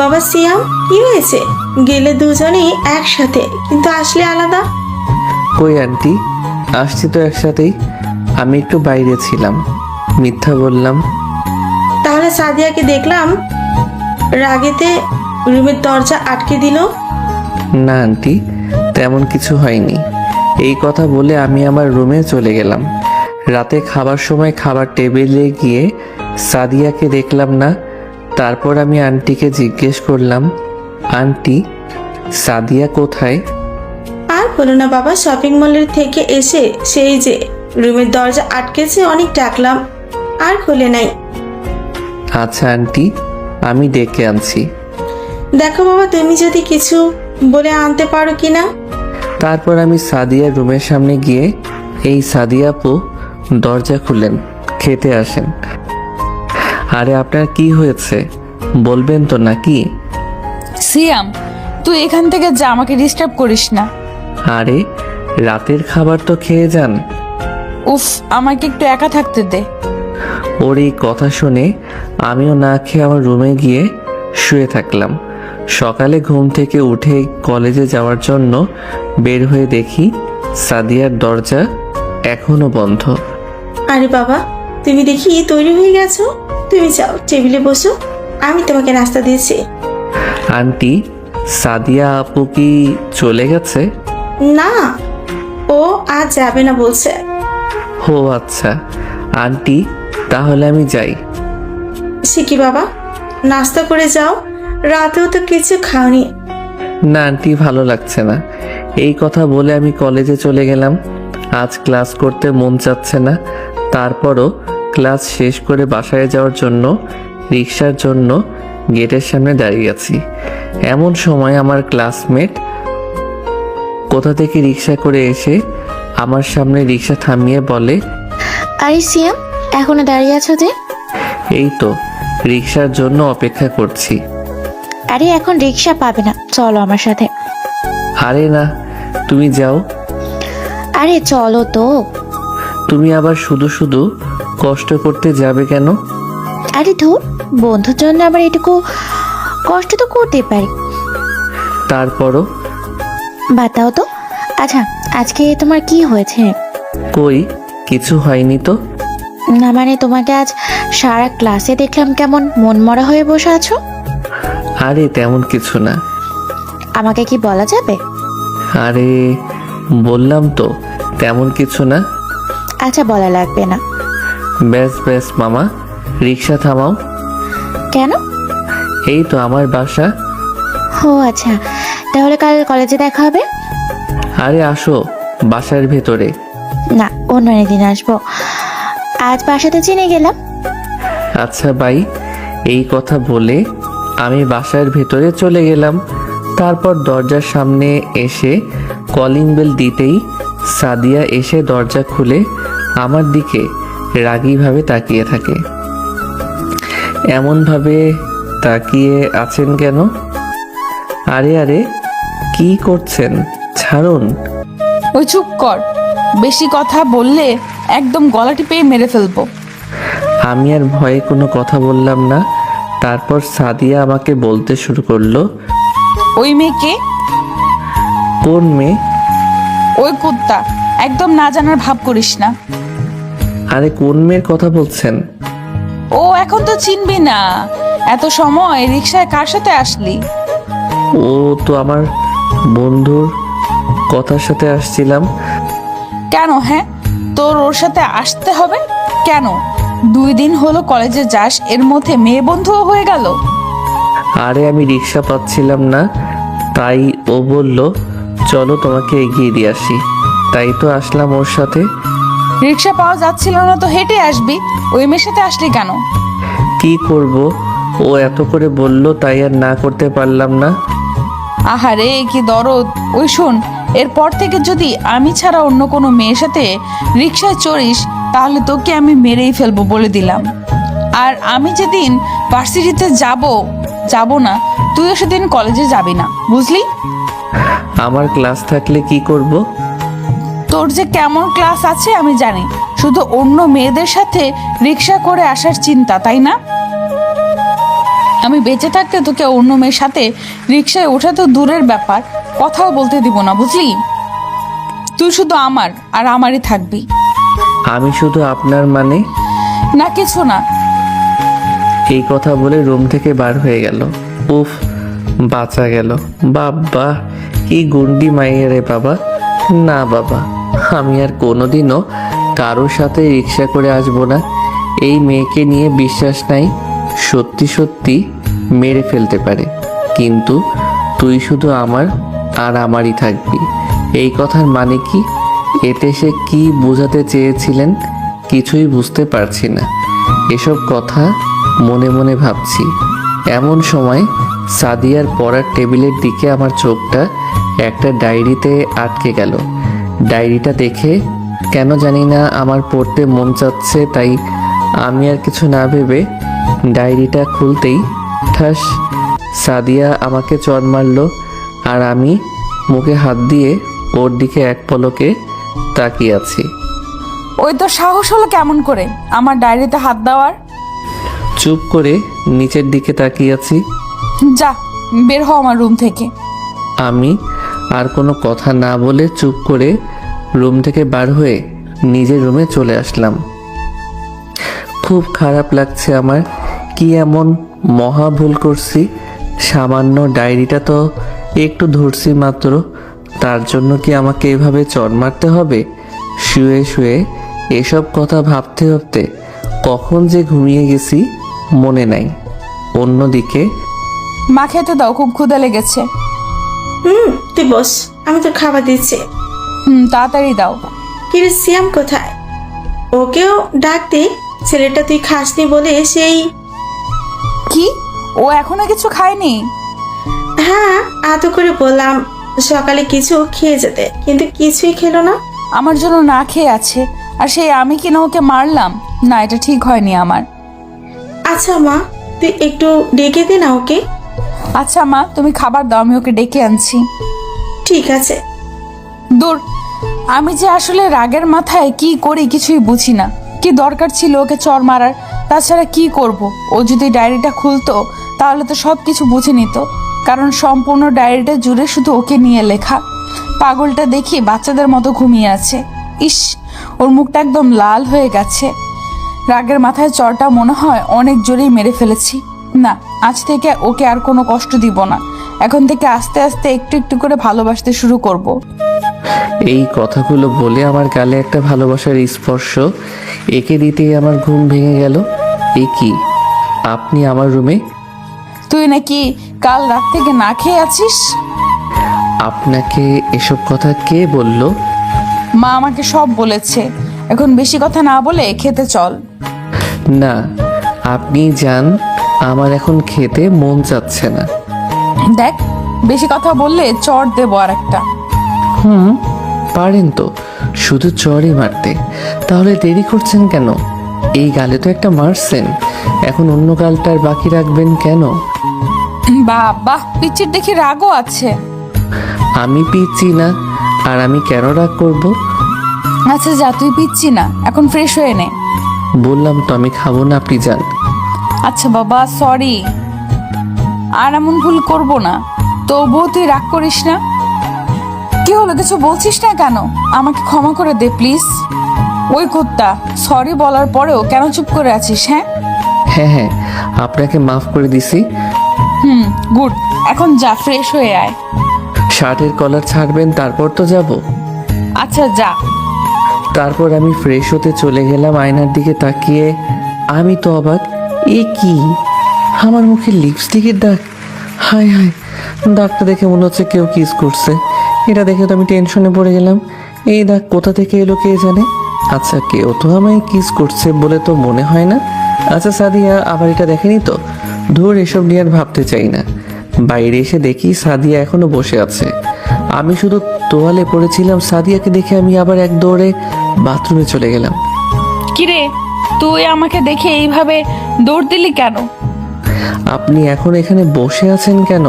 বাবা সিয়াম, কি হয়েছে? গেলে দুজনেই একসাথে, কিন্তু আসলে আলাদা। কই আন্টি, আসছি তো একসাথেই, আমি একটু বাইরে ছিলাম। মিথ্যা বললাম। তাহলে সাদিয়াকে দেখলাম রাগেতে রুমের দরজা আটকে দিল। না আন্টি, তেমন কিছু হয়নি। এই কথা বলে আমি আমার রুমে চলে গেলাম। রাতে খাবার সময় খাবার টেবিলে গিয়ে সাদিয়াকে দেখলাম না। তারপর আমি আন্টিকে জিজ্ঞেস করলাম, আন্টি সাদিয়া কোথায়? আর বলো না বাবা, শপিং মলের থেকে এসে সেই যে রুমের দরজা আটকেছে, অনেক ডাকলাম আর খুলে নাই। আচ্ছা আন্টি, আমি ডেকে আনছি। দেখো বাবা, তুমি যদি কিছু বলে আনতে পারো কিনা। তারপর আমি সাদিয়ার রুমের সামনে গিয়ে, এই সাদিয়া আপু দরজা খুলেন, খেতে আসেন। আরে আপনার কি হয়েছে বলবেন তো নাকি? সিয়াম, তুই এখান থেকে যা, আমাকে ডিস্টার্ব করিস না। আরে রাতের খাবার তো খেয়ে যান। উফ, আমাকে একটু একা থাকতে দে। ওর এই কথা শুনে আমিও না খেয়ে আমার রুমে গিয়ে শুয়ে থাকলাম। সকালে ঘুম থেকে উঠে কলেজে যাওয়ার জন্য বের হয়ে দেখি সাদিয়ার দরজা এখনো বন্ধ। আরে বাবা, তুমি দেখি তৈরি হয়ে গেছো। তুমি যাও, টেবিলে বসো, আমি তোমাকে নাস্তা দিয়েছি। আন্টি, সাদিয়া আপু কি চলে গেছে? না, ও ও আজ যাবে না বলছে। ও আচ্ছা আন্টি, তাহলে আমি যাই। সে কি বাবা, নাস্তা করে যাও, রাতেও তো কিছু খাওনি। না আন্টি, ভালো লাগছে না। এই কথা বলে আমি কলেজে চলে গেলাম। আজ ক্লাস করতে মন চাচ্ছে না, তারপরও ক্লাস শেষ করে বাসায় যাওয়ার জন্য রিক্সার জন্য গেটের সামনে দাঁড়িয়ে আছি। এমন সময় আমার ক্লাসমেট কোথা থেকে রিক্সা করে এসে আমার সামনে রিক্সা থামিয়ে বলে, আরে সিয়াম, এখনো দাঁড়িয়ে আছো যে? এই তো রিক্সার জন্য অপেক্ষা করছি। আরে এখন রিক্সা পাবে না, চলো আমার সাথে। আরে না, তুমি যাও। আরে চলো তো। তুমি আবার শুধু শুধু কষ্ট করতে যাবে কেন? আরে ধুর, বন্ধুর জন্য আবার এটুকু কষ্ট তো করতে পারি। তারপরও বাতাও তো। আচ্ছা, আজকে তোমার কি হয়েছে? কই কিছু হয়নি তো। না মানে তোমাকে আজ সারা ক্লাসে দেখলাম কেমন মনমরা হয়ে বসে আছো। আরে তেমন কিছু না। আমাকে কি বলা যাবে? আরে বললাম তো তেমন কিছু না। আচ্ছা, বলা লাগবে না। ব্যাস ব্যাস মামা, রিক্সা থামাও। কেন? এই তো আমার বাসা। ও আচ্ছা, তাহলে কাল কলেজে দেখা হবে। আরে আসো বাসার ভেতরে। না, অন্য একদিন আসবো, আজ বাসাতে চিনে গেলাম। আচ্ছা বাই। এই কথা বলে আমি বাসার ভেতরে চলে গেলাম। তারপর দরজার সামনে এসে কলিং বেল দিতেই সাদিয়া এসে দরজা খুলে আমার দিকে রাগীভাবে তাকিয়ে থাকে। এমনভাবে তাকিয়ে আছেন কেন? আরে আরে কি করছেন, ছাড়ুন। ওই চুপ কর, বেশি কথা বললে একদম গলা টিপে মেরে ফেলবো। আমি আর ভয়ে কোনো কথা বললাম না। তারপর সাদিয়া আমাকে বলতে শুরু করলো, ওই মেয়েকে? কোন মেয়ে? ওই কুত্তা, একদম না জানার ভাব করিস না। আরে কোন মেয়ের কথা বলছেন? ও এখন তো চিনবি না, এত সময় রিক্সায় কার সাথে আসলি? ও তো আমার বন্ধুর কথার সাথে আসছিলাম। কেন? হ্যাঁ, তোর ওর সাথে আসতে হবে কেন? 2 দিন হলো কলেজে যাস, এর মধ্যে মেয়ে বন্ধুও হয়ে গেল। আরে আমি রিক্সা পাচ্ছিলাম না, তাই ও বলল চলো তোমাকে এগিয়ে দিয়ে আসি, তাই তো আসলাম ওর সাথে। রিক্সা পাওয়া যাচ্ছিল না তো হেঁটে আসবি, ওই মেয়ের সাথে আসলি কেন? কি করব, ও এত করে বলল তাই আর না করতে পারলাম না। আহারে কি দরদ। ওই শোন, এরপর থেকে যদি আমি ছাড়া অন্য কোনো মেয়ের সাথে রিক্সায় চড়িস তাহলে তোকে আমি মেরেই ফেলবো বলে দিলাম। আর আমি যেদিন ভার্সিটিতে যাব না, তুইও সেদিন কলেজে যাবি না, বুঝলি? আমার ক্লাস থাকলে কি করব? তোর যে কেমন ক্লাস আছে আমি জানি, শুধু অন্য মেয়েদের সাথে রিক্সা করে আসার চিন্তা, তাই না? আমি বেঁচে থাকতে তোকে অন্য মেয়ের সাথে রিক্সায় ওঠা তো দূরের ব্যাপার, কথাও বলতে দিব না, বুঝলি? তুই শুধু আমার আর আমারই থাকবি। আমি শুধু আপনার মানে? না কিছু না। এই কথা বলে রুম থেকে বার হয়ে গেল। উফ, বাঁচা গেল। বাবা কি গুন্ডি মাইয়া রে বাবা। না বাবা, আমি আর কোনোদিনও কারোর সাথে রিক্সা করে আসবো না। এই মেয়েকে নিয়ে বিশ্বাস নাই, সত্যি সত্যি মেরে ফেলতে পারে। কিন্তু তুই শুধু আমার আর আমারই থাকবি, এই কথার মানে কি? এতে সে কি বোঝাতে চেয়েছিলেন কিছুই বুঝতে পারছি না। এসব কথা মনে মনে ভাবছি। এমন সময় সাদিয়ার পড়ার টেবিলের দিকে আমার চোখটা একটা ডায়েরিতে আটকে গেল। ডায়েরিটা দেখে কেন জানি না আমার পড়তে মন চাচ্ছে, তাই আমি আর কিছু না ভেবে ডায়েরিটা খুলতেই ঠাস সাদিয়া আমাকে চড় মারলো। আর আমি মুখে হাত দিয়ে ওর দিকে এক পলকে তাকিয়ে আছি। ওই তো সাহস হলো কেমন করে আমার ডায়েরিতে হাত দেওয়ার? চুপ করে নিচের দিকে তাকিয়ে আছি। যা, বের হ আমার রুম থেকে। আমি আর কোনো কথা না বলে চুপ করে রুম থেকে বার হয়ে নিজের রুমে চলে আসলাম। খুব খারাপ লাগছে আমার। কি এমন মহা ভুল করছি? সামান্য ডায়েরিটা তো একটু ধরছি মাত্র, তার জন্য কি আমাকে এভাবে চড় মারতে হবে? শুয়ে শুয়ে এসব কথা ভাবতে ভাবতে কখন যে ঘুমিয়ে গেছি মনে নাই। অন্যদিকে মা খেতে দাও, খুব ক্ষুধা লেগেছে। তুই বস, আমি তো খাবার দিচ্ছি। তাড়াতাড়ি দাও। কিরে সিয়াম কোথায়? ওকেও ডাক দে। ছেলেটা তুই খাসনি বলে সেই। কি, ও এখনো কিছু খায়নি? হ্যাঁ, এত করে বললাম সকালে কিছু খেয়ে যেতে, কিন্তু কিছুই খেলো না। আমার জন্য না খেয়ে আছে, আর সেই আমি কিনা ওকে মারলাম? না, এটা ঠিক হয়নি আমার। আচ্ছা মা, তুই একটু ডেকে দে না ওকে। আচ্ছা মা, তুমি খাবার দাও, আমি ওকে ডেকে আনছি। ঠিক আছে। দূর, আমি যে আসলে রাগের মাথায় কি করি কিছুই বুঝি না। কি দরকার ছিল ওকে চর মারার? তাছাড়া কি করব? ও যদি ডায়েরিটা খুলতো তাহলে তো সব কিছু বুঝে নিত, কারণ সম্পূর্ণ ডায়েরিটা জুড়ে শুধু ওকে নিয়ে লেখা। পাগলটা দেখি বাচ্চাদের মতো ঘুমিয়ে আছে। ইস, ওর মুখটা একদম লাল হয়ে গেছে। রাগের মাথায় চরটা মনে হয় অনেক জোরেই মেরে ফেলেছি। না, আজ থেকে ওকে আর কোনো কষ্ট দিব না। এখন থেকে আস্তে আস্তে একটু একটু করে ভালোবাসতে শুরু করব। এই কথাগুলো বলে আমার গালে একটা ভালোবাসার স্পর্শ একে দিতেই আমার ঘুম ভেঙে গেল। এ কি, আপনি আমার রুমে? তুই নাকি কাল রাত থেকে না খেয়ে আছিস? আপনাকে এসব কথা কে বলল? মা আমাকে সব বলেছে। এখন বেশি কথা না বলে খেতে চল। না, আপনি যান, আমার এখন খেতে মন চাচ্ছে না। দেখ, বেশি কথা বললে চড় দেবো আর একটা। পারেন তো শুধু চড়ই মারতে, তাহলে দেরি করছেন কেন? এই গালে তো একটা মারছেন, এখন অন্য গালটার বাকি রাখবেন কেন? বাহ, পিচির দেখি রাগও আছে। আমি পিচ্ছি না, আর আমি কেন রাগ করব? আচ্ছা যা, তুই পিচ্ছি না, এখন ফ্রেশ হয়ে নে। বললাম তো আমি খাবো না, আপনি যান। আচ্ছা বাবা, সরি, আর এমন ভুল করব না। তবুও তুই রাগ করিস না। কি হলো, কিছু বলছিস না কেন? আমাকে ক্ষমা করে দে প্লিজ। ওই কুত্তা, সরি বলার পরেও কেন চুপ করে আছিস? হ্যাঁ হ্যাঁ, আপনাকে মাফ করে দিছি। গুড, এখন যা, ফ্রেশ হয়ে আয়। শার্টের কলার ছাড়বেন, তারপর তো যাব। আচ্ছা যা। তারপর আমি ফ্রেশ হতে চলে গেলাম। আয়নার দিকে তাকিয়ে আমি তো অবাক। এ কি, আমার মুখে লিপস্টিকের দাগ! হায় হায়, দাগটা দেখে মনে হচ্ছে কেউ কিস করছে। এটা দেখে তো আমি টেনশনে পড়ে গেলাম। এই দাগ কোথা থেকে এলো কে জানে। আচ্ছা, কেউ তো আমায় কিস করছে বলে তো মনে হয় না। আচ্ছা সাদিয়া আবার এটা দেখেনি তো? ধুর, এসব নিয়ে আর ভাবতে চাই না। বাইরে এসে দেখি সাদিয়া এখনো বসে আছে। আমি শুধু তোয়ালে পড়েছিলাম, সাদিয়াকে দেখে আমি আবার এক দৌড়ে বাথরুমে চলে গেলাম। কিরে, তুই আমাকে দেখে এইভাবে দৌড় দিলি কেন? আপনি এখন এখানে বসে আছেন কেন?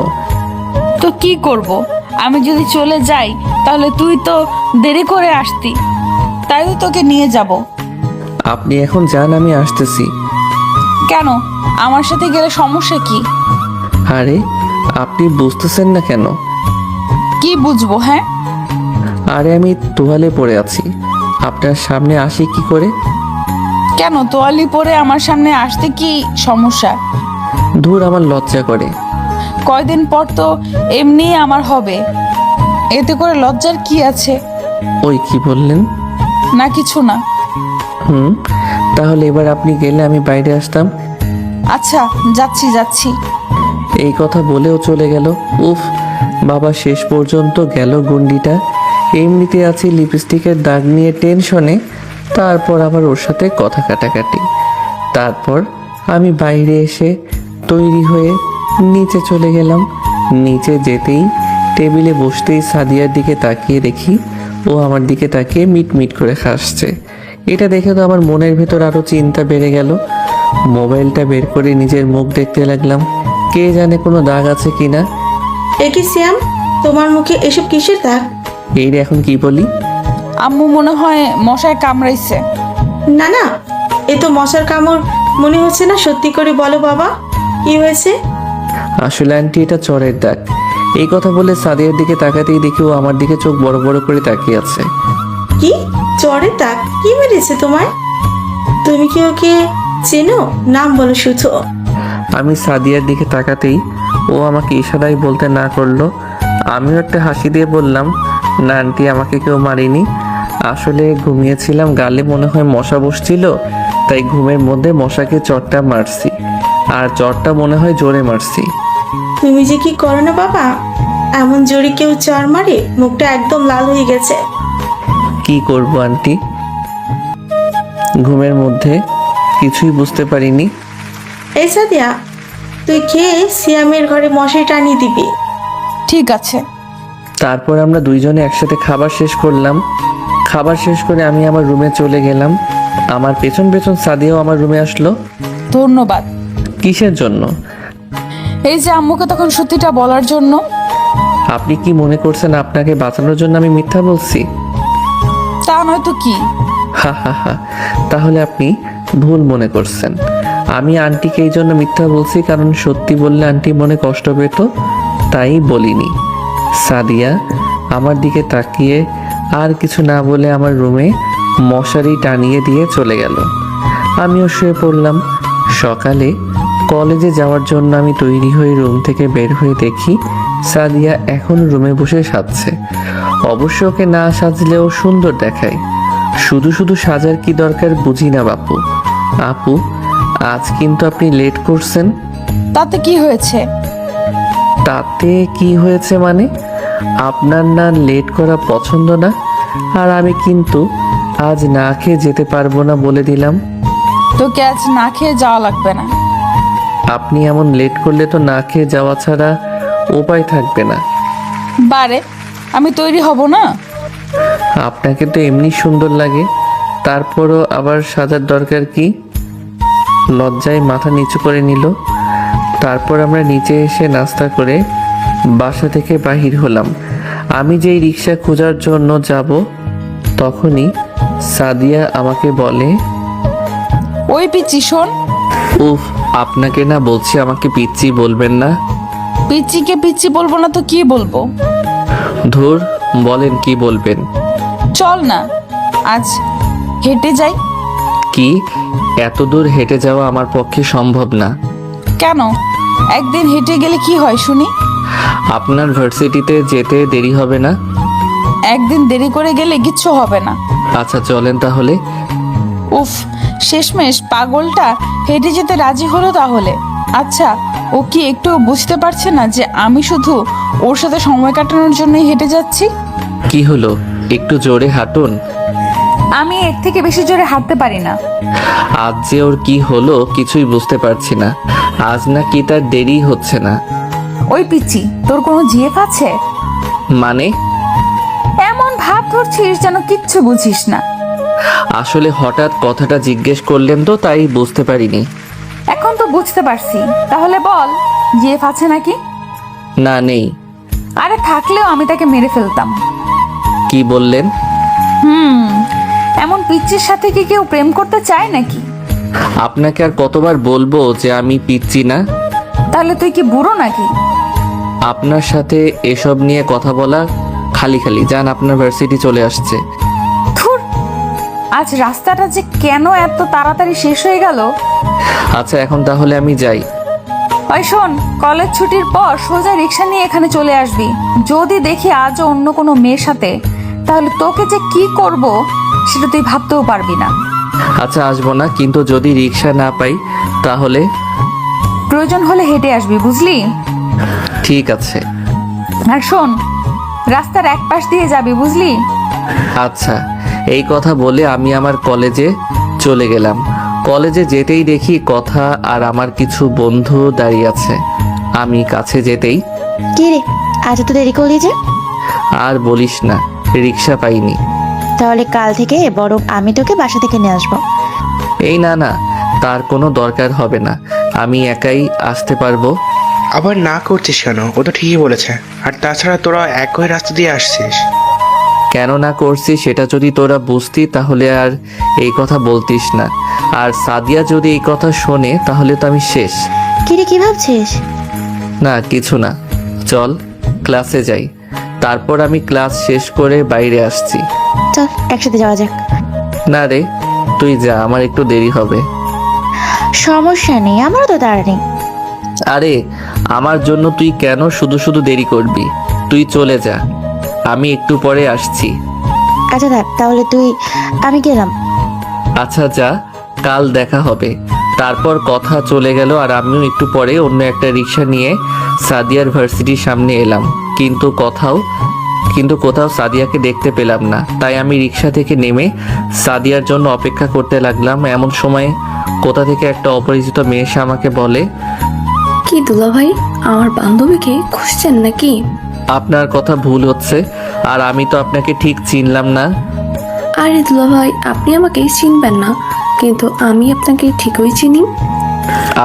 তো কি করব? আমি যদি চলে যাই তাহলে তুই তো দেরি করে আসতি, তাই তো তোকে নিয়ে যাব। আপনি এখন যান, আমি আসতেছি। কেন, আমার সাথে গেলে সমস্যা কি? আরে, আপনি বুঝতেছেন না কেন? কি বুঝবো? হ্যাঁ, আরে আমি তোয়ালে পড়ে আছি, আপনার সামনে আসি কি করে? কেন তোয়ালি পরে আমার সামনে আসতে কি সমস্যা? ধুর, আমার লজ্জা করে। কয়দিন পর তো এমনি আমার হবে, এতে করে লজ্জার কি আছে? ওই কি বললেন? না কিছু না। তাহলে এবার আপনি গেলে আমি বাইরে আসতাম। আচ্ছা, যাচ্ছি যাচ্ছি। এই কথা বলেও চলে গেল। উফ বাবা, শেষ পর্যন্ত গেল গুন্ডিটা। এমনিতে আছি লিপস্টিকের দাগ নিয়ে টেনশনে, তারপর আবার ওর সাথে কথা কাটাকাটি। তারপর আমি বাইরে এসে তৈরি হয়ে নিচে চলে গেলাম। নিচে যেতেই টেবিলে বসতেই সাদিয়ার দিকে তাকিয়ে দেখি ও আমার দিকে তাকিয়ে মিট মিট করে হাসছে। এটা দেখে তো আমার মনের ভেতর আরও চিন্তা বেড়ে গেল। মোবাইলটা বের করে নিজের মুখ দেখতে লাগলাম, কে জানে কোনো দাগ আছে কিনা। এ কি সিয়াম, তোমার মুখে এসব কিসের দাগ? এই রে, এখন কি বলি? আম্মু মনে হয় মশায় কামড়াইছে। না না, এ তো মশার কামড় মনে হচ্ছে না। সত্যি করে বলো বাবা, কি হয়েছে? আসলে আন্টি, এটা চরের দাগ। এই কথা বলে সাদিয়ার দিকে তাকাতেই দেখি ও আমার দিকে চোখ বড় বড় করে তাকিয়ে আছে। কি চরের দাগ? কি মেরেছে তোমায়? তুমি কি ওকে চেনো? নাম বলো শুধু। আমি সাদিয়ার দিকে তাকাতেই ও আমাকে ইশারায় বলতে না করলো। আমিও একটা হাসি দিয়ে বললাম, না আন্টি, আমাকে কেউ মারেনি। আসলে ঘুমিয়েছিলাম, গালে মনে হয় মশা বসছিল, তাই ঘুমের মধ্যে মশাকে চটটা মারছি। আর চটটা মনে হয় জোরে মারছি। তুমি যে কি করো না বাবা, এমন জোরে কেউ চড় মারে? মুখটা একদম লাল হয়ে গেছে। কি করব আন্টি, ঘুমের মধ্যে কিছুই বুঝতে পারিনি। এই সাদিয়া, তুই খেয়ে সিয়ামের ঘরে মশারি টানিয়ে দিবি। ঠিক আছে। তারপর আমরা দুইজনে একসাথে খাবার শেষ করলাম। খাবার শেষ করে আমি আমার রুমে চলে গেলাম। আমার পেছন পেছন সাদিয়াও আমার রুমে আসলো। ধন্যবাদ। কিসের জন্য? এই যে আম্মুকে তখন সত্যিটা বলার জন্য। আপনি কি মনে করছেন আপনাকে বাঁচানোর জন্য আমি মিথ্যা বলছি? তা নয়তো কি? হা হা হা, তাহলে আপনি ভুল মনে করছেন। আমি আন্টিকে এই জন্য মিথ্যা বলছি কারণ সত্যি বললে আন্টি মনে কষ্ট পেত, তাই বলিনি। সাদিয়া আমার দিকে তাকিয়ে আর কিছু না বলে আমার রুমে মশারি টানিয়ে দিয়ে চলে গেল। আমিও শুয়ে পড়লাম। সকালে কলেজে যাওয়ার জন্য আমি তৈরি হয়ে রুম থেকে বের হয়ে দেখি সাদিয়া এখন রুমে বসে সাজছে। অবশ্য ওকে না সাজলেও সুন্দর দেখায়। শুধু শুধু সাজার কি দরকার বুঝি না বাপু। আপু, আজ কিন্তু আপনি লেট করছেন। তাতে কি হয়েছে? তাতে কি হয়েছে মানে? আপনার না লেট করা পছন্দ না, আর আমি কিন্তু আজ না খেয়ে যেতে পারবো না বলে দিলাম। তোকে আজ না খেয়ে যাওয়া লাগবে না। আপনি এমন লেট করলে তো না খেয়ে যাওয়া ছাড়া উপায় থাকবে না। বারে, আমি তৈরি হব না? আপনাকে তো এমনি সুন্দর লাগে, তারপরও আবার সাজার দরকার কি? লজ্জায় মাথা নিচু করে নিল। তারপর আমরা নিচে এসে নাস্তা করে বাসা থেকে বাহির হলাম। আমি যেই রিক্সা খোঁজার জন্য যাব তখনই সাদিয়া আমাকে বলে, ওই পিচ্ছি শোন। উফ, আপনাকে না বলছি আমাকে পিচ্চি বলবেন না। পিচ্চিকে পিচ্চি বলবো না তো কি বলবো? ধুর, বলেন কি বলবেন। চল না আজ হেঁটে যাই। কি? এত দূর হেঁটে যাওয়া আমার পক্ষে সম্ভব না। কেন? একদিন হেঁটে গেলে কি হয় শুনি? আপনার ভার্সিটিতে যেতে দেরি হবে না? একদিন দেরি করে গেলে কিচ্ছু হবে না। আচ্ছা চলেন তাহলে। উফ, শেষমেশ পাগলটা হেঁটে যেতে রাজি হলো তাহলে। আচ্ছা, ও কি একটু বুঝতে পারছে না যে আমি শুধু ওর সাথে সময় কাটানোর জন্যই হেঁটে যাচ্ছি? কি হলো, একটু জোরে হাঁটুন। আমি এর থেকে বেশি জোরে হাঁটতে পারি না। আজ যে ওর কি হলো কিছুই বুঝতে পারছি না। আজ না কি তার দেরি হচ্ছে না। ওই পিচ্ছি, তোর কোনো জিএফ আছে? মানে? এমন ভাব ধরছিস যেন কিচ্ছু বুঝিস না। আসলে হঠাৎ কথাটা জিজ্ঞেস করলেন তো তাই বুঝতে পারিনি। এখন তো বুঝতে পারছি, তাহলে বল জিএফ আছে নাকি? না, নেই। আরে থাকলেও আমি তাকে মেরে ফেলতাম। কি বললেন? এমন পিচ্চির সাথে কি কেউ প্রেম করতে চায় নাকি? আপনাকে আর কতবার বলবো যে আমি পিচ্ছি না? তাহলে তুই কি বুড়ো নাকি? আপনার সাথে এসব নিয়ে কথা বলা খালি খালি। যান, আপনার ভার্সিটি চলে আসছে। ধুর, আজ রাস্তাটা যে কেন এত তাড়াতাড়ি শেষ হয়ে গেল। আচ্ছা এখন তাহলে আমি যাই। ওই শোন, কলেজ ছুটির পর সোজা রিক্সা নিয়ে এখানে চলে আসবি। যদি দেখি আজও অন্য কোনো মেয়ের সাথে, তাহলে তোকে যে কি করব সেটা তুই ভাবতেও পারবি না। আচ্ছা আসবো না, কিন্তু যদি রিক্সা না পাই তাহলে? প্রয়োজন হলে হেঁটে আসবি, বুঝলি? ঠিক আছে। আর শোন, রাস্তার এক পাশ দিয়ে যাবি, বুঝলি? আচ্ছা। এই কথা বলে আমি আমার কলেজে চলে গেলাম। কলেজে যেতেই দেখি কথা আর আমার কিছু বন্ধু দাঁড়িয়ে আছে। আমি কাছে যেতেই, কি রে, আজ তো দেরি করলি যে? আর বলিস না, রিক্সা পাইনি। তাহলে কাল থেকে বরং আমি তোকে বাসা থেকে নিয়ে আসবো। এই না না, তার কোনো দরকার হবে না, আমি একাই আসতে পারবো। আবার না করছিস কেন? ও তো ঠিকই বলেছে। আর তাছাড়া তোরা একই রাস্তা দিয়ে আসছিস। কেন না করছি সেটা যদি তোরা বুঝতি তাহলে আর এই কথা বলতিস না। আর সাদিয়া যদি এই কথা শোনে তাহলে তো আমি শেষ। কি রে, কি ভাবছিস? না কিছু না, চল ক্লাসে যাই। তারপর আমি ক্লাস শেষ করে বাইরে আসছি। চল একসাথে যাওয়া যাক। না রে, তুই যা, আমার একটু দেরি হবে। সমস্যা নেই, আমারও তো তাড়া নেই। আরে আমার জন্য তুই কেন শুধু শুধু দেরি করবি? তুই চলে যা। আমি একটু পরে আসছি। আচ্ছা থাক তাহলে তুই, আমি গেলাম। আচ্ছা যা, কাল দেখা হবে। তারপর কথা চলে গেল আর আমিও একটু পরে অন্য একটা রিক্সা নিয়ে সাদিয়ার ভার্সিটির সামনে এলাম। কিন্তু কোথাও সাদিয়াকে দেখতে পেলাম না। তাই আমি রিক্সা থেকে নেমে সাদিয়ার জন্য অপেক্ষা করতে লাগলাম। এমন সময় কোথা থেকে একটা অপরিচিত মেয়ে এসে আমাকে বলে, কি দুলাভাই, আমার বান্ধবীকে খুঁজছেন নাকি? আপনার কথা ভুল হচ্ছে, আর আমি তো আপনাকে ঠিক চিনলাম না। আরে দুলাভাই, আপনি আমাকে চিনবেন না, কিন্তু আমি আপনাকে ঠিকই চিনি।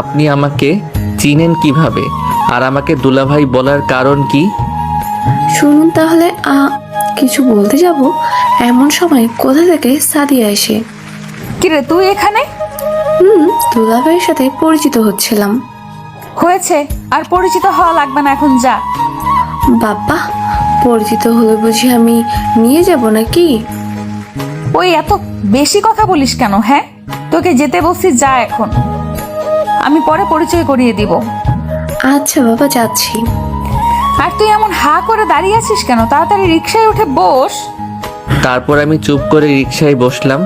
আপনি আমাকে চিনেন কিভাবে? আর আমাকে দুলাভাই বলার কারণ কি? শুনুন তাহলে। কিছু বলতে যাব এমন সময় কোথা থেকে সাদিয়া এসে, কিরে তুই এখানে? দুলাভাইয়ের সাথে পরিচিত হচ্ছিলাম। হয়েছে, আর পরিচিত হওয়া লাগবে না, এখন যা। বাবা, পরিচিত হলে বুঝি আমি নিয়ে যাব নাকি? ওই এত বেশি কথা বলিস কেন? হ্যাঁ, তোকে যেতে বলছি, যা এখন। আমি পরে পরিচয় করিয়ে দিব। আচ্ছা বাবা, যাচ্ছি। আর তুই এমন হা করে দাঁড়িয়ে আছিস কেন? তাড়াতাড়ি রিক্সায় উঠে বস। তারপর আমি চুপ করে রিকশায় বসলাম।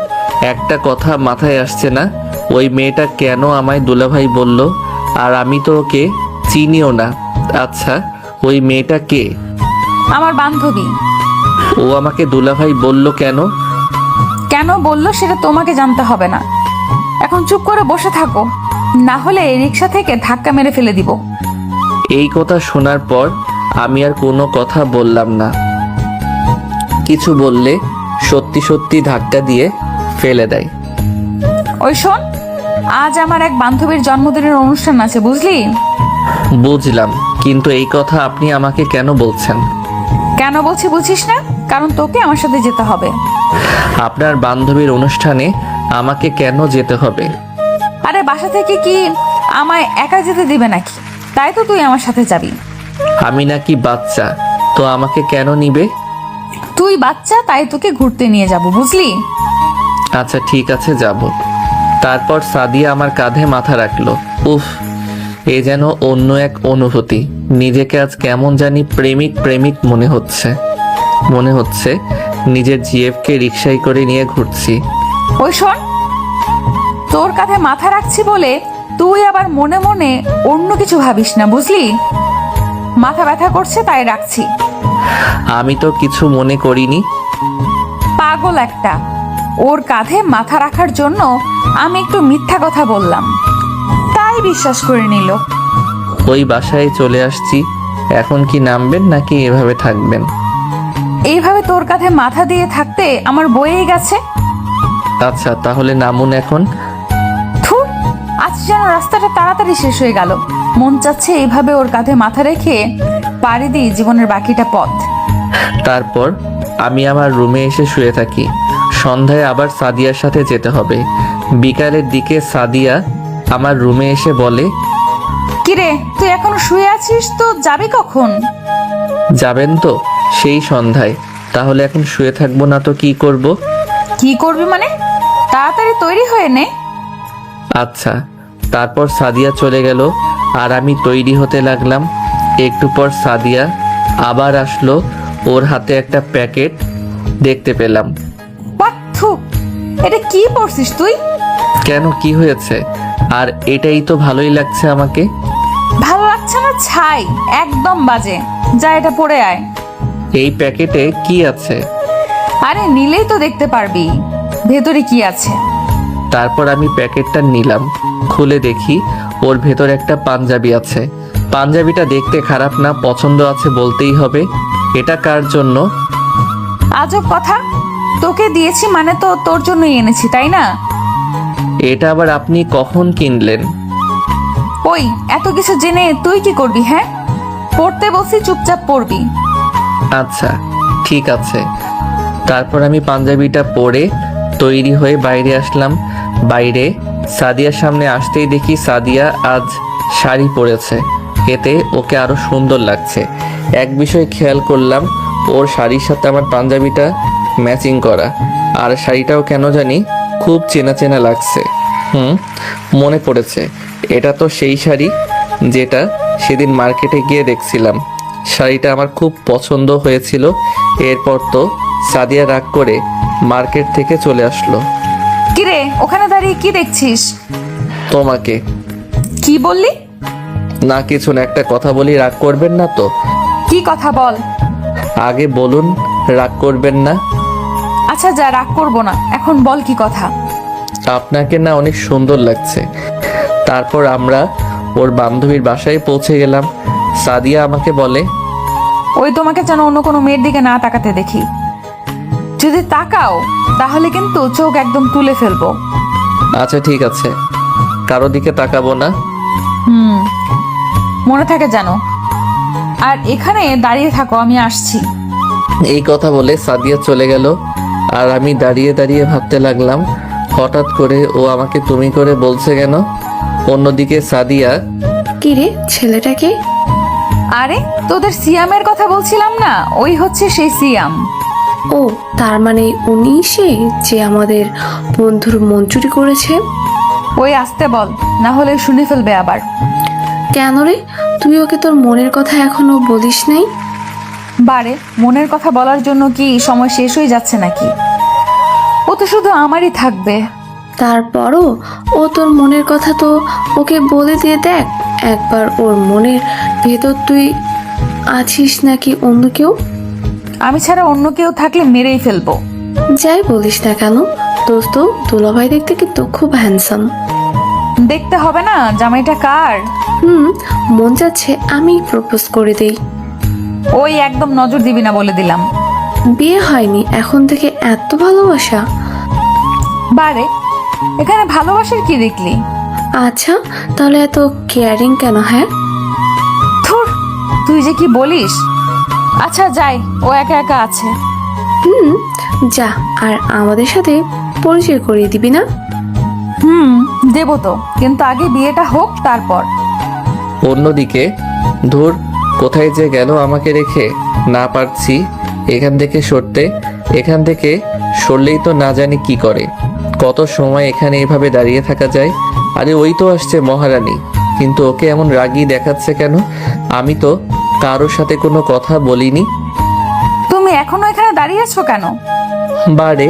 একটা কথা মাথায় আসছে না, ওই মেয়েটা কেন আমায় দুলাভাই বলল? আর আমি তো ওকে চিনিও না। আচ্ছা, ওই মেয়েটা কে? আমার বান্ধবী। ও আমাকে দুলাভাই বলল কেন? কেন বললো সেটা তোমাকে জানতে হবে না। এখন চুপ করে বসে থাকো, না হলে রিক্সা থেকে ধাক্কা মেরে ফেলে দিব। এই কথা শোনার পর আমি আর কোনো কথা বললাম না। কিছু বললে সত্যি সত্যি ধাক্কা দিয়ে ফেলে দেয়। ওই শোন, আজ আমার এক বান্ধবীর জন্মদিনের অনুষ্ঠান আছে, বুঝলি? বুঝলাম, কিন্তু এই কথা আপনি আমাকে কেন বলছেন? কেন বলছি বুঝিস না? কারণ তোকে আমার সাথে যেতে হবে। আপনার বান্ধবীর অনুষ্ঠানে আমাকে কেন যেতে হবে? আরে বাসা থেকে কি আমায় একা যেতে দিবে নাকি? তাই তো তুই আমার সাথে যাবি। আমি নাকি বাচ্চা, তো আমাকে কেন নিবে? তুই বাচ্চা, তাই তোকে ঘুরতে নিয়ে যাব, বুঝলি? আচ্ছা ঠিক আছে, যাব। তারপর সাদিয়া আমার কাঁধে মাথা রাখলো। উফ, এ যেন অন্য এক অনুভূতি। নিজেকে আজ কেমন জানি প্রেমিক প্রেমিক মনে হচ্ছে নিজের জিএফকে রিকশায় করে নিয়ে ঘুরছি। ওই শোন, তোর কাঁধে মাথা রাখছি বলে তুই আবার মনে মনে অন্য কিছু ভাবিস না, বুঝলি? মাথা ব্যথা করছে তাই রাখছি। আমি তো কিছু মনে করিনি। পাগল একটা, ওর কাঁধে মাথা রাখার জন্য আমি একটু মিথ্যা কথা বললাম, তাই বিশ্বাস করে নিল। ওই বাসায় চলে আসছি। এখন কি নামবেন নাকি এভাবে থাকবেন? এইভাবে তোর কাঁধে মাথা দিয়ে থাকতে আমার বয়েই গেছে। আচ্ছা তাহলে নামুন এখন। থুর, আজ যেন রাস্তাটা তাড়াতাড়ি শেষ হয়ে গেল। মন চাচ্ছে এইভাবে ওর কাঁধে মাথা রেখে পাড়ি দিই জীবনের বাকিটা পথ। তারপর আমি আমার রুমে এসে শুয়ে থাকি। সন্ধ্যায় আবার সাদিয়ার সাথে যেতে হবে। বিকালের দিকে সাদিয়া আমার রুমে এসে বলে, কিরে তুই এখনো শুয়ে আছিস? তো যাবি কখন? যাবেন তো সেই সন্ধ্যায়। তাহলে এখন শুয়ে থাকবো না তো কি করব? কি করবি মানে? তাড়াতাড়ি তৈরি হয়ে নে। আচ্ছা। তারপর সাদিয়া চলে গেল আর আমি তৈরি হতে লাগলাম। একটু পর সাদিয়া আবার আসলো। ওর হাতে একটা প্যাকেট দেখতে পেলাম। বাথু, এটা কি পড়ছিস তুই? কেন, কি হয়েছে? আর এটাই তো ভালোই লাগছে আমাকে। ভালো লাগছে না ছাই, একদম বাজে। যা এটা পড়ে আয়। এই প্যাকেটে কি আছে? আরে নিলেই তো দেখতে পারবি ভেতরে কি আছে। তারপর আমি প্যাকেটটা নিলাম। খুলে দেখি ওর ভেতর একটা পাঞ্জাবি আছে। পাঞ্জাবিটা দেখতে খারাপ না, পছন্দ আছে বলতেই হবে। এটা কার জন্য? আজব কথা, তোকে দিয়েছি মানে তো তোর জন্যই এনেছি, তাই না? এটা আবার আপনি কখন কিনলেন? ওই এত কিছু জেনে তুই কি করবি? হ্যাঁ, পড়তে বসি, চুপচাপ পড়বি। আচ্ছা ঠিক আছে। তারপর আমি পাঞ্জাবিটা পরে তৈরি হয়ে বাইরে আসলাম। বাইরে সাদিয়ার সামনে আসতেই দেখি সাদিয়া আজ শাড়ি পরেছে। এতে ওকে আরো সুন্দর লাগছে। এক বিষয় খেয়াল করলাম, ওর শাড়ির সাথে আমার পাঞ্জাবিটা ম্যাচিং করা। আর শাড়িটাও কেন জানি খুব চেনা চেনা লাগছে। মনে পড়েছে, এটা তো সেই শাড়ি যেটা সেদিন মার্কেটে গিয়ে দেখছিলাম। শাড়িটা আমার খুব পছন্দ হয়েছিল। এরপর তো সাদিয়া রাগ করে মার্কেট থেকে চলে আসলো। কিরে ওখানে দাঁড়িয়ে কি দেখছিস? তোমাকে। কি বললি? না কিছু না, একটা কথা বলি, রাগ করবেন না তো? কি কথা বল। আগে বলুন, রাগ করবেন না? আচ্ছা যা, রাগ করবো না, এখন বল কি কথা। আপনাকে না অনেক সুন্দর লাগছে। তারপর আমরা ওর বান্ধবীর বাসায় পৌঁছে গেলাম। সাদিয়া আমাকে বলে, ওই তোমাকে যেন অন্য কোনো মেয়ের দিকে না তাকাতে দেখি। যদি তাকাও তাহলে কিন্তু চোখ একদম তুলে ফেলবো। আচ্ছা ঠিক আছে, কারো দিকে তাকাবো না। মনে থাকে জানো। আর এখানে দাঁড়িয়ে থাকো, আমি আসছি। এই কথা বলে সাদিয়া চলে গেল। আর আমি দাঁড়িয়ে দাঁড়িয়ে ভাবতে লাগলাম, হঠাৎ করে ও আমাকে তুমি করে বলছে কেন? অন্যদিকে সাদিয়া, কিরে ছেলেটাকে? আরে তোদের সিয়ামের কথা বলছিলাম না, ওই হচ্ছে সেই সিয়াম। ও তার মানে উনি সে যে আমাদের বন্ধুর মন চুরি করেছে। ওই আসতে বল, না হলে শুনে ফেলবে আবার। কেন রে, তুই ওকে তোর মনের কথা এখনো বলিস নাই? বারে, মনের কথা বলার জন্য কি সময় শেষ হয়ে যাচ্ছে নাকি? ও তো শুধু আমারই থাকবে। তারপরও ও তোর মনের কথা তো ওকে বলে দিয়ে দেখ একবার, ওর মনের ভেতর তুই আছিস নাকি অন্য কেউ। আমি ছাড়া অন্য কেউ থাকলে মেরেই ফেলবো। যাই বলিস না কেন দোস্ত, দুলাভাই দেখতে কিন্তু খুব হ্যান্ডসাম। দেখতে হবে না জামাইটা কার? মন যাচ্ছে আমি প্রপোজ করে দেই। ওই একদম নজর দিবি না বলে দিলাম। বিয়ে হয়নি এখন থেকে এত ভালোবাসা? বারে, এখানে ভালোবাসার কি দেখলি? আচ্ছা তাহলে এত কেয়ারিং কেন? হ্যাঁ ধুর, তুই যে কি বলিস। আচ্ছা যাই, ও একা একা আছে। যা, আর আমাদের সাথে পরিচয় করিয়ে দিবি না? দেবো তো, কিন্তু আগে বিয়েটা হোক তারপর। অন্যদিকে ধুর, কোথায় যে গেল আমাকে রেখে। না পারছি এখান থেকে সরতে। এখান থেকে সরলেই তো না জানি কি করে। কত সময় এখানে এভাবে দাঁড়িয়ে থাকা যায়। আরে ওই তো আসছে মহারানী, কিন্তু ওকে এমন রাগী দেখাচ্ছে কেন? আমি তো কারোর সাথে কোনো কথা বলিনি। তুমি এখনো এখানে দাঁড়িয়ে আছো কেন? বারে,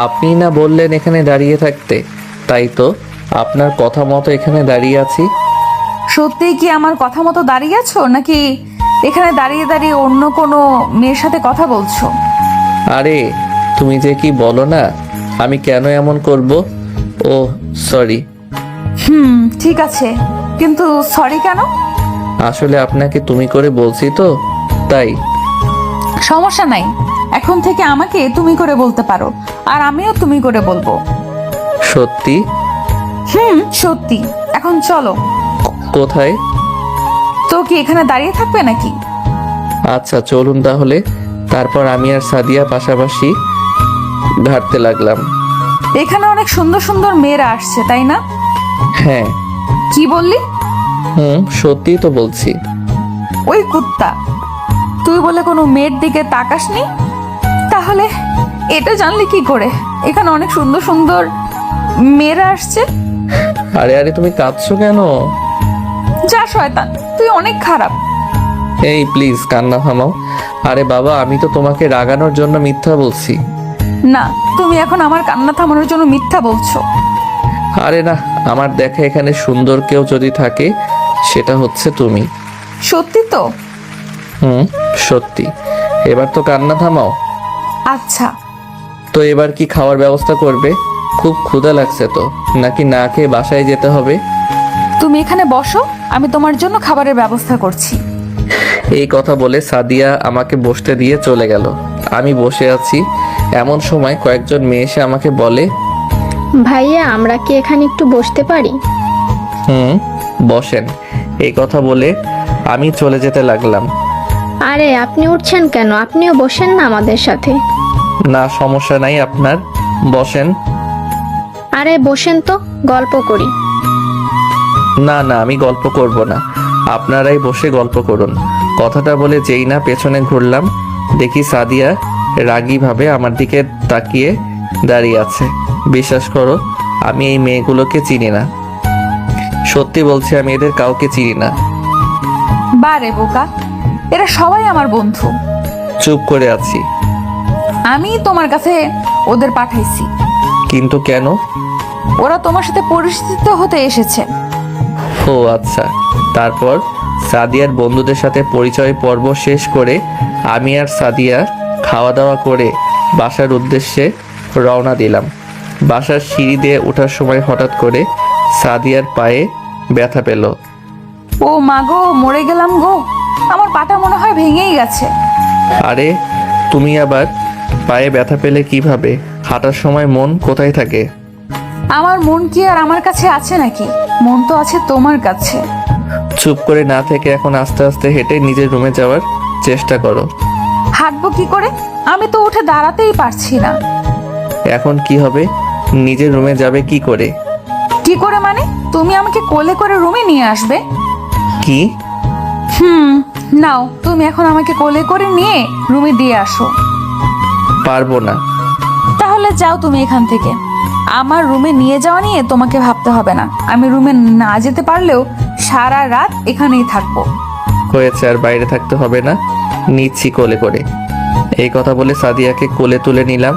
আপনি না বললেন এখানে দাঁড়িয়ে থাকতে, তাই তো আপনার কথা মতো এখানে দাঁড়িয়ে আছি। সত্যিই কি আমার কথা মতো দাঁড়িয়ে আছো, নাকি এখানে দাঁড়িয়ে দাঁড়িয়ে অন্য কোনো মেয়ের সাথে কথা বলছো? আরে তুমি যে কি বলো না, আমি কেন এমন করব? ও সরি। ঠিক আছে, কিন্তু সরি কেন? আসলে আপনাকে তুমি করে বলছি তো, তাই। সমস্যা নাই, এখন থেকে আমাকে তুমি করে বলতে পারো, আর আমিও তুমি করে বলবো। সত্যি? সত্যি। এখন চলো। কোথায়? তো কি এখানে দাঁড়িয়ে থাকবে নাকি? আচ্ছা চলুন তাহলে। তারপর আমি আর সাদিয়া পাশাপাশি হাঁটতে লাগলাম। এখানে অনেক সুন্দর সুন্দর মেয়েরা আসছে, তাই না? হ্যাঁ। কি বললি? সত্যিই তো বলছি। ওই কুত্তা, তুই বলে কোনো মেয়ের দিকে তাকাসনি? তাহলে এটা জানলি কি করে এখানে অনেক সুন্দর সুন্দর মেয়েরা আসছে? আরে আরে তুমি কাঁদছো কেন? যা শয়তান, তুই অনেক খারাপ। এই প্লিজ কান্না থামাও। আরে বাবা, আমি তো তোমাকে রাগানোর জন্য মিথ্যা বলছি। না, তুমি এখন আমার কান্না থামানোর জন্য মিথ্যা বলছো। আরে না, আমার দেখা এখানে সুন্দর কেউ যদি থাকে সেটা হচ্ছে তুমি। সত্যি তো? সত্যি। এবার তো কান্না থামাও। আচ্ছা। তো এবার কি খাওয়ার ব্যবস্থা করবে? খুব ক্ষুধা লাগছে তো, নাকি না খেয়ে বাসায় যেতে হবে? তুমি এখানে বসো, আমি তোমার জন্য খাবারের ব্যবস্থা করছি। এই কথা বলে সাদিয়া আমাকে বসতে দিয়ে চলে গেল। আমি বসে আছি, এমন সময় কয়েকজন মেয়ে এসে আমাকে বলে, ভাইয়া আমরা কি এখানে একটু বসতে পারি? বসেন। এই কথা বলে আমি চলে যেতে লাগলাম। আরে আপনি উঠছেন কেন? আপনিও বসেন না আমাদের সাথে। না সমস্যা নাই আপনার, বসেন। আরে বসেন তো, গল্প করি। না না, আমি গল্প করব না, আপনারাই বসে গল্প করুন। কথাটা বলে যেই না পেছনে ঘুরলাম, দেখি সাদিয়া রাগীভাবে আমার দিকে তাকিয়ে দাঁড়িয়ে আছে। বিশ্বাস করো, আমি এই মেয়েগুলোকে চিনি না। সত্যি বলছি, আমি এদের কাউকে চিনি না। বারে বোকা, এরা সবাই আমার বন্ধু। চুপ করে আছি। আমি তোমার কাছে ওদের পাঠাইছি। কিন্তু কেন? ওরা তোমার সাথে পরিচিত হতে এসেছে। ও আচ্ছা। তারপর সাদিয়ার বন্ধুদের সাথে পরিচয় পর্ব শেষ করে আমি আর সাদিয়া খাওয়া দাওয়া করে বাসার উদ্দেশ্যে রওনা দিলাম। বাসার সিঁড়ি দিয়ে ওঠার সময় হঠাৎ করে সাদিয়ার পায়ে ব্যথা পেল। ও মা গো, মরে গেলাম গো, আমার পাটা মনে হয় ভেঙেই গেছে। আরে তুমি আবার পায়ে ব্যথা পেলে কিভাবে? হাঁটার সময় মন কোথায় থাকে? আমার মন কি আর আমার কাছে আছে নাকি? মন তো আছে তোমার কাছে। চুপ করে না থেকে এখন আস্তে আস্তে হেঁটে নিজের রুমে যাওয়ার চেষ্টা করো। হাঁটবো কি করে? আমি তো উঠে দাঁড়াতেই পারছি না। এখন কি হবে? নিজের রুমে যাবে কি করে? কি করে মানে? তুমি আমাকে কোলে করে রুমে নিয়ে আসবে। কি? নাও, তুমি এখন আমাকে কোলে করে নিয়ে রুমে দিয়ে আসো। পারবো না। তাহলে যাও তুমি এখান থেকে। আমার রুমে নিয়ে যাওয়া নিয়ে তোমাকে ভাবতে হবে না। আমি রুমে না যেতে পারলেও সারা রাত এখানেই থাকবো। হয়েছে, আর বাইরে থাকতে হবে না, নিচ্ছি কোলে করে। এই কথা বলে সাদিয়াকে কোলে তুলে নিলাম।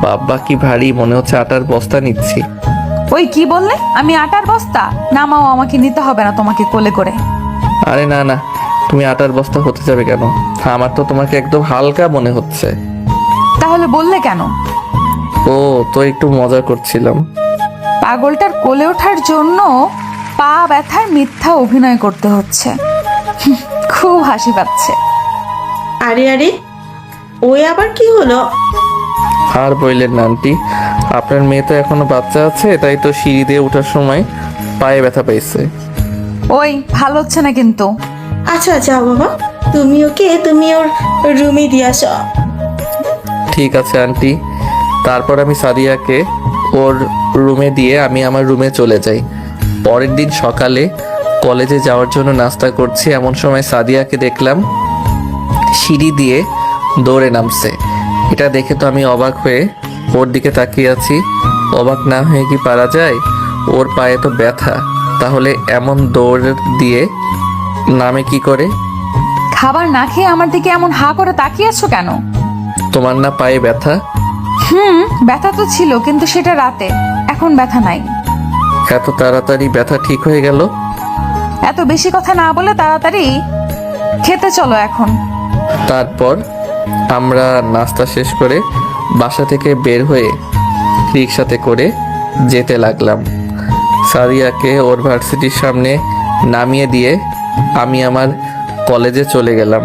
বাবা কি ভারী, মনে হচ্ছে আটার বস্তা নিচ্ছি। ওই কি বললে? আমি আটার বস্তা? নামাও, আমাকে নিতে হবে না তোমাকে কোলে করে। আরে না না, তুমি আটার বস্তা হতে যাবে কেন? আমার তো তোমাকে একদম হালকা মনে হচ্ছে। তাহলে বললে কেন? ও তো একটু মজা করছিলাম। পাগলটার কোলে ওঠার জন্য পা ব্যথার মিথ্যা অভিনয় করতে হচ্ছে। খুব হাসি পাচ্ছে। আরে আরে, ওই আবার কি হলো? আর বললেন না আন্টি, আপনার মেয়ে তো এখনো বাচ্চা আছে, তাই তো সিঁড়ি দিয়ে ওঠার সময় পায়ে ব্যথা পাইছে। ওই ভালো হচ্ছে না কিন্তু। আচ্ছা যাও বাবা, তুমি ওর রুমে দিয়ে আসো। ঠিক আছে আন্টি। তারপর আমি সাদিয়াকে ওর রুমে দিয়ে আমি আমার রুমে চলে যাই। পরের দিন সকালে কলেজে যাওয়ার জন্য নাস্তা করছি, এমন সময় সাদিয়াকে দেখলাম সিঁড়ি দিয়ে দৌড়ে নামছে। এটা দেখে তো আমি অবাক হয়ে ওর দিকে তাকিয়ে আছি। অবাক না হয়ে কি পারা যায়? ওর পায়ে তো ব্যথা, তাহলে এমন দৌড় দিয়ে নামে কি করে? খাবার না খেয়ে আমার দিকে এমন হা করে তাকিয়ে আছো কেন? তোমার না পায়ে ব্যথা? ব্যথা তো ছিল, কিন্তু সেটা রাতে, এখন ব্যথা নাই। এত তাড়াতাড়ি ব্যথা ঠিক হয়ে গেল? এত বেশি কথা না বলে তাড়াতাড়ি খেতে চলো এখন। তারপর আমরা নাস্তা শেষ করে বাসা থেকে বের হয়ে রিক্সাতে করে যেতে লাগলাম। সাদিয়াকে ওর ভার্সিটির সামনে নামিয়ে দিয়ে আমি আমার কলেজে চলে গেলাম।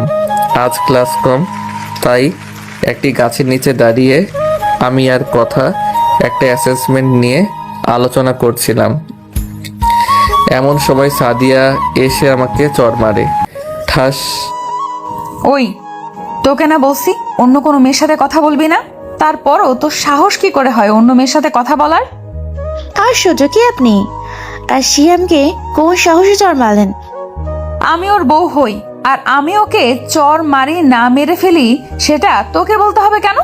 আজ ক্লাস কম, তাই একটি গাছের নিচে দাঁড়িয়ে আমি আর কথা একটা অ্যাসেসমেন্ট নিয়ে আলোচনা করছিলাম। এমন সময় সাদিয়া এসে আমাকে চড় মারে। ঠাস। ওই তোকে না বলছি অন্য কোনো মেয়ের সাথে কথা বলবি না? তারপরও তোর সাহস কি করে হয় অন্য মেয়ের সাথে কথা বলার? আশ্চর্য কি আপনি! আর শিয়ামকে কোন সাহসে চড় মারলেন? আমি ওর বউ হই, আর আমি ওকে চর মারি না মেরে ফেলি সেটা তোকে বলতে হবে কেন?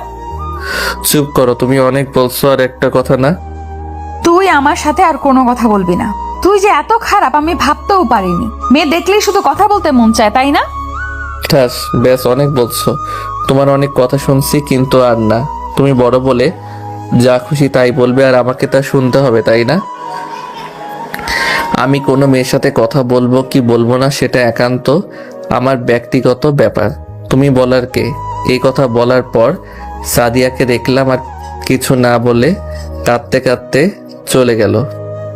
চুপ করো, তুমি অনেক বলছো আর একটা কথা না। তুই আমার সাথে আর কোনো কথা বলবি না। তুই যে এত খারাপ আমি ভাবতেও পারিনি। মেয়ে দেখলেই শুধু কথা বলতে মন চায়, তাই না? ঠাস, বেশ অনেক বলছো। তোমার অনেক কথা শুনছি, কিন্তু আর না। তুমি বড় বলে যা খুশি তাই বলবে, আর আমাকে তা শুনতে হবে, তাই না? আমি কোনো মেয়ের সাথে কথা বলবো কি বলবো না সেটা একান্ত আমার ব্যক্তিগত ব্যাপার। তুমি বলার কে? এই কথা বলার পর সাদিয়াকে দেখলাম আর কিছু না বলে কাঁদতে কাঁদতে চলে গেল।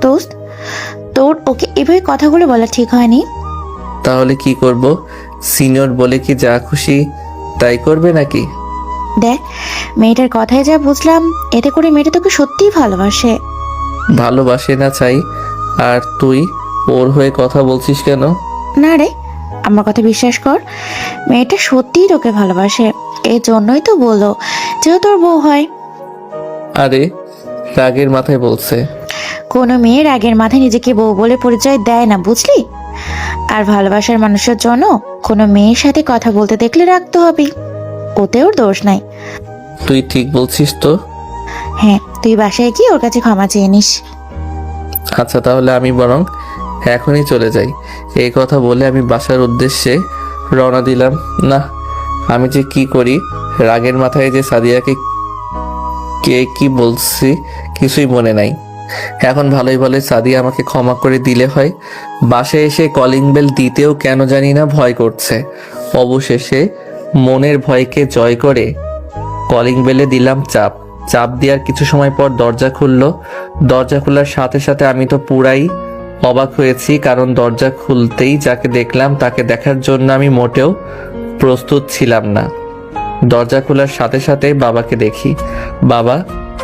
দোস্ত, তোর ওকে এভাবে কথাগুলো বলা ঠিক হয়নি। তাহলে কি করব? সিনিয়র বলে কি যা খুশি তাই করবে নাকি? দেখ, মেয়েটার কথায় যা বুঝলাম, এতে করে মেয়েটা তোকে সত্যিই ভালোবাসে। ভালোবাসে না চাই, আর তুই ওর হয়ে কথা বলছিস কেন? না রে, আমার কথা বিশ্বাস কর, মেয়েটা সত্যিই তোকে ভালোবাসে। এই জন্যই তো বললো যে ও তোর বউ হয়। আরে রাগের মাথায় বলছে। কোনো মেয়ে রাগের মাথায় নিজেকে বউ বলে পরিচয় দেয় না, বুঝলি? আর ভালোবাসার মানুষের জন্য কোনো মেয়ের সাথে কথা বলতে দেখলে রাখতে হবে, ওতে ওর দোষ নাই। তুই ঠিক বলছিস তো? হ্যাঁ, তুই বাসায় গিয়ে ওর কাছে ক্ষমা চেয়ে নিস। আচ্ছা, তাহলে আমি বরং এখনই চলে যাই। এই কথা বলে আমি বাসার উদ্দেশ্যে রওনা দিলাম। না, আমি যে কি করি, রাগের মাথায় যে সাদিয়াকে কে কি বলছি কিছুই মনে নাই। এখন ভালোই ভালোই সাদিয়া আমাকে ক্ষমা করে দিলে হয়। বাসায় এসে কলিং বেল দিতেও কেন জানি না ভয় করছে। অবশেষে মনের ভয়কে জয় করে কলিং বেলে দিলাম চাপ। চাপ দেওয়ার কিছু সময় পর দরজা খুললো। দরজা খোলার সাথে সাথে আমি তো পুরাই অবাক হয়েছি, কারণ দরজা খুলতেই যাকে দেখলাম তাকে দেখার জন্য আমি মোটেও প্রস্তুত ছিলাম না। দরজা খোলার সাথে সাথে বাবাকে দেখি। বাবা,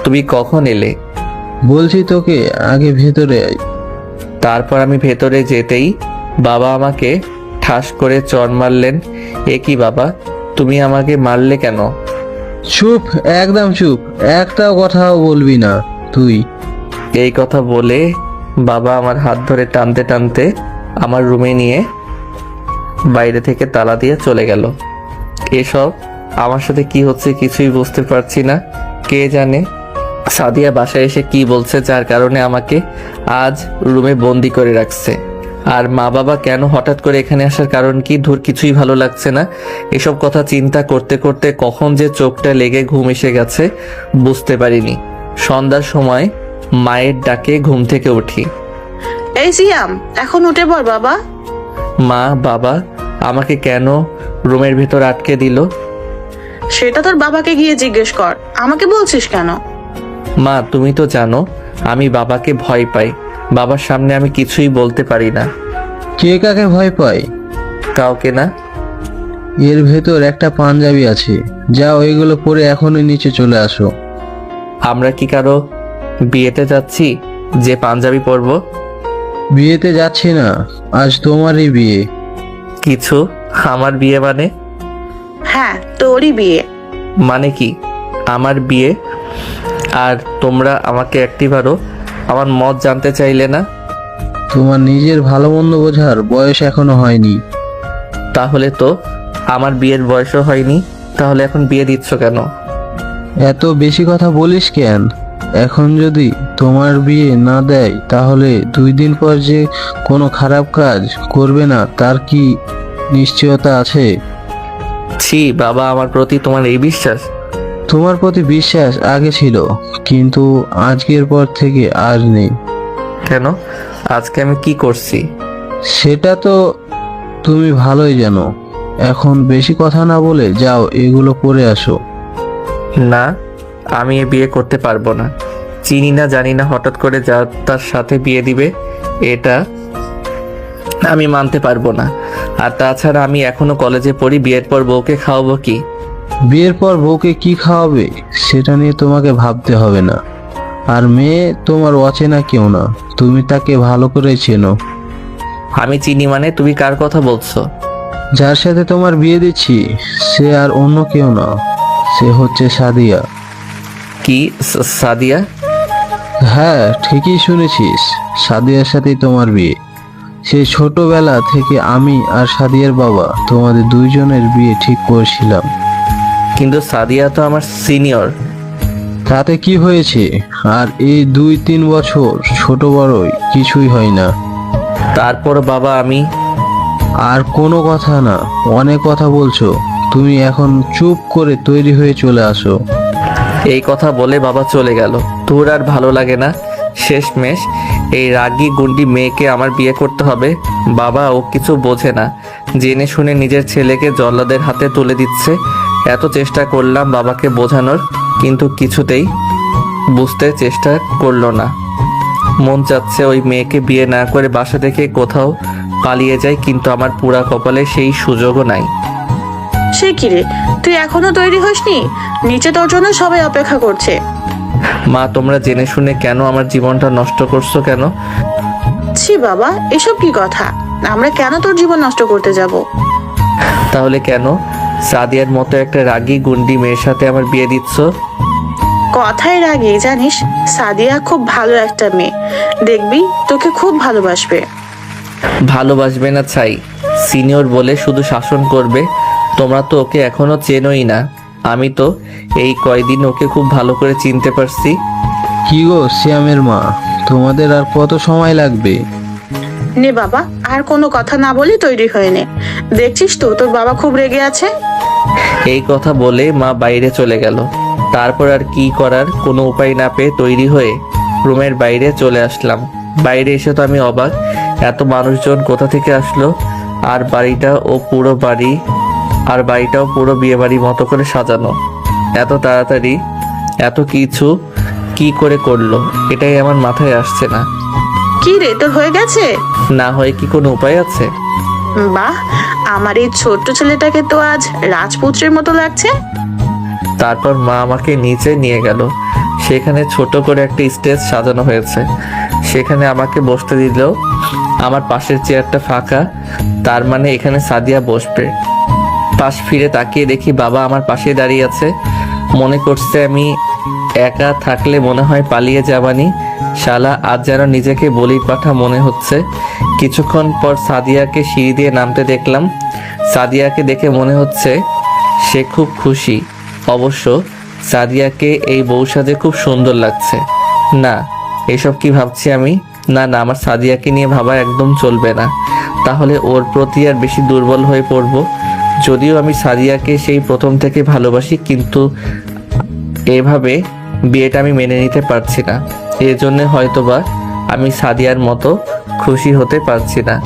তুমি কখন এলে? বলছি তোকে আগে ভেতরে আয়। তারপর আমি ভেতরে যেতেই বাবা আমাকে ঠাস করে চড় মারলেন। এ কি বাবা, তুমি আমাকে মারলে কেন? চুপ, একদম চুপ, একটাও কথাও বলবি না তুই। এই কথা বলে বাবা আমার হাত ধরে টানতে টানতে আমার রুমে নিয়ে বাইরে থেকে তালা দিয়ে চলে গেল। এসব আমার সাথে কি হচ্ছে কিছুই বুঝতে পারছি না। কে জানে সাদিয়া বাসায় এসে কি বলছে, যার কারণে আমাকে আজ রুমে বন্দি করে রাখছে। আর মা বাবা কেন হঠাৎ করে এখানে আসার কারণ কি, ধুর কিছুই ভালো লাগছে না। এসব কথা চিন্তা করতে করতে কখন যে চোখটা লেগে ঘুম এসে গেছে বুঝতে পারিনি। সন্ধ্যার সময় মায়ের ডাকে ঘুম থেকে উঠি। এই সিয়াম, এখন উঠে পড় বাবা। মা, বাবা আমাকে কেন রুমের ভেতর আটকে দিল? সেটা তোর বাবাকে গিয়ে জিজ্ঞেস কর, আমাকে বলছিস কেন? মা, তুমি তো জানো আমি বাবাকে ভয় পাই। বাবার সামনে আমি কিছুই বলতে পারি না। কে কাকে ভয় পায়? কাউকে না। এর ভেতর একটা পাঞ্জাবি আছে, যা ওইগুলো পরে এখনই নিচে চলে আসো। আমরা কি কারো বিয়েতে যাচ্ছি যে পাঞ্জাবি পরবো? বিয়েতে যাচ্ছি না, আজ তোমারই বিয়ে। কিছু আমার বিয়ে মানে? হ্যাঁ, তোরই বিয়ে। মানে কি আমার বিয়ে? আর তোমরা আমাকে একটিবারও আমার মত জানতে চাইলে না। তোমার নিজের ভালো মন্দ বোঝার বয়স এখনো হয়নি। তাহলে তো আমার বিয়ের বয়সও হয়নি, তাহলে এখন বিয়ে দিচ্ছ কেন? এত বেশি কথা বলিস কেন? এখন যদি তোমার বিয়ে না দেয় তাহলে 2 দিন পর যে কোনো খারাপ কাজ করবে না তার কি নিশ্চয়তা আছে? ছি বাবা, আমার প্রতি তোমার এই বিশ্বাস? তোমার প্রতি বিশ্বাস আগে ছিল, কিন্তু আজকের পর থেকে আর নেই। কেন? আজকে আমি কি করছি? সেটা তো তুমি ভালোই জানো। এখন বেশি কথা না বলে যাও, এগুলো পরে আসো। না, আমি এ বিয়ে করতে পারবো না। চিনি না জানি না হঠাৎ করে যা তার সাথে বিয়ে দিবে, এটা আমি মানতে পারবো না। আর তাছাড়া আমি এখনো কলেজে পড়ি, বিয়ের পর বউকে খাওয়াবো কি? বিয়ের পর বউকে কি খাওয়াবে সেটা নিয়ে তোমাকে ভাবতে হবে না। আর মেয়ে তোমার অচেনা কেউ না, তুমি তাকে ভালো করে চেনো। আমি চিনি মানে? তুমি কার কথা বলছো? যার সাথে তোমার বিয়ে দিচ্ছি সে আর অন্য কেউ না, সে হচ্ছে সাদিয়া। কি সাদিয়া? হ্যাঁ, ঠিকই শুনেছিস, সাদিয়ার সাথেই তোমার বিয়ে। সেই ছোটবেলা থেকে আমি আর সাদিয়ার বাবা তোমাদের 2 জনের বিয়ে ঠিক করেছিলাম। কিন্তু সাদিয়া তো আমার সিনিয়র। তাতে কি হয়েছে? আর এই 2-3 বছর ছোট বড়ই কিছুই হয় না। তারপর বাবা আমি আর কোনো কথা না, অনেক কথা বলছো। তুমি এখন চুপ করে তৈরি হয়ে চলে আসো। এই কথা বলে বাবা চলে গেল। তোর আর ভালো লাগে না? শেষমেশ এই রাগী গুন্ডি মেয়েকে আমার বিয়ে করতে হবে। বাবা ও কিছু বোঝে না, জেনে শুনে নিজের ছেলেকে জল্লাদের হাতে তুলে দিচ্ছে। এত চেষ্টা করলাম বাবাকে বোঝানোর, কিন্তু কিছুতেই বুঝতে চেষ্টা করলো না। মন চাচ্ছে ওই মেয়েকে বিয়ে না করে বাসা থেকে কোথাও পালিয়ে যায়, কিন্তু আমার পুরা কপালে সেই সুযোগও নাই। সে কি রে, তুই এখনো তৈরি হসনি? নিচে তোর জন্য সবাই অপেক্ষা করছে। মা, তোমরা জেনে শুনে কেন আমার জীবনটা নষ্ট করছো কেন? ছি বাবা, এসব কি কথা? আমরা কেন তোর জীবন নষ্ট করতে যাব? তাহলে কেন সাদিয়ার মতো একটা রাগী গুন্ডি মেয়ের সাথে আমার বিয়ে দিচ্ছ? কথায় রাগি জানিস, সাদিয়া খুব ভালো একটা মেয়ে, দেখবি তোকে খুব ভালোবাসবে। ভালোবাসবে না চাই, সিনিয়র বলে শুধু শাসন করবে। তোমরা তো ওকে এখনো চেনোই না। আমি তো এই কয়দিন ওকে খুব ভালো করে চিনতে পারছি। কি গো শ্যামের মা, তোমাদের আর কত সময় লাগবে? নে বাবা, আর কোনো কথা না বলে তৈরি হয়ে নে। দেখছিস তো তোর বাবা খুব রেগে আছে। এই কথা বলে মা বাইরে চলে গেল। তারপর আর কি করার, কোনো উপায় না পেয়ে তৈরি হয়ে রুমের বাইরে চলে আসলাম। বাইরে এসে তো আমি অবাক, এত মানুষজন কোথা থেকে আসলো। আর বাড়িটাও পুরো বিয়ে বাড়ির মতো করে সাজানো। এত তাড়াতাড়ি এত কিছু কি করে করলো, এটাই আমার মাথায় আসছে না। কি রে, তোর হয়ে গেছে? না হয় কি কোনো উপায় আছে? বাহ, আমার এই ছোট্ট ছেলেটাকে তো আজ রাজপুত্রের মতো লাগছে। তারপর মা আমাকে নিচে নিয়ে গেল। সেখানে ছোট করে একটা স্টেজ সাজানো হয়েছে। সেখানে আমাকে বসতে দিল। আমার পাশের চেয়ারটা ফাঁকা, তার মানে এখানে সাদিয়া বসবে। পাশ ফিরে তাকিয়ে দেখি বাবা আমার পাশে দাঁড়িয়ে আছে। মনে করছে আমি একা থাকলে মনে হয় পালিয়ে যাবানি। শালা, আজ যেন নিজেকে বলির পাঠা মনে হচ্ছে। কিছুক্ষণ পর সাদিয়াকে সিঁড়ি দিয়ে নামতে দেখলাম। সাদিয়াকে দেখে মনে হচ্ছে সে খুব খুশি। অবশ্য সাদিয়াকে এই বউ সাজে খুব সুন্দর লাগছে। না, এসব কি ভাবছি আমি? না না, আমার সাদিয়াকে নিয়ে ভাবা একদম চলবে না, তাহলে ওর প্রতি আর বেশি দুর্বল হয়ে পড়ব। যদিও আমি সাদিয়াকে সেই প্রথম থেকে ভালোবাসি, কিন্তু এভাবে বিয়েটা আমি মেনে নিতে পারছি না। এর জন্যে হয়তোবা আমি সাদিয়ার মতো খুশি হতে পারছি না।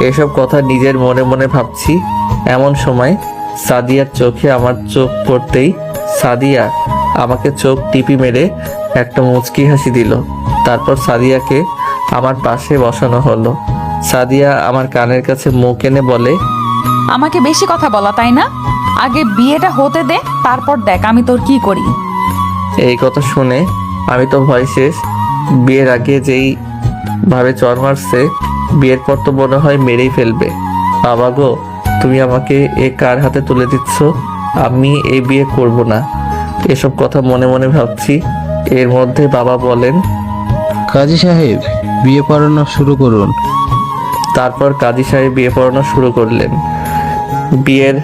এসব কথা নিজের মনে মনে ভাবছি। এমন সময় সাদিয়ার চোখে আমার চোখ পড়তেই সাদিয়া আমাকে চোখ টিপি মেরে একটা মুচকি হাসি দিল। তারপর সাদিয়াকে আমার পাশে বসানো হলো। সাদিয়া আমার কানের কাছে মুখ এনে বলে, আমাকে বেশি কথা বলা, তাই না? আগে বিয়েটা হতে দে, তারপর দেখ আমি তোর কি করি। এই কথা শুনে আমি তো ভয় শেষ। বিয়ের আগে যেই ভাবে চর মারছে, বিয়ের পর তো মনে হয় মেরেই ফেলবে। বাবা গো, তুমি আমাকে এ কার হাতে তুলে দিচ্ছ? আমি এই বিয়ে করব না। এসব কথা মনে মনে ভাবছি। এর মধ্যে বাবা বলেন, কাজী সাহেব, বিয়ে পড়ানো শুরু করুন। তারপর কাজী সাহেব বিয়ে পড়ানো শুরু করলেন। বিয়ের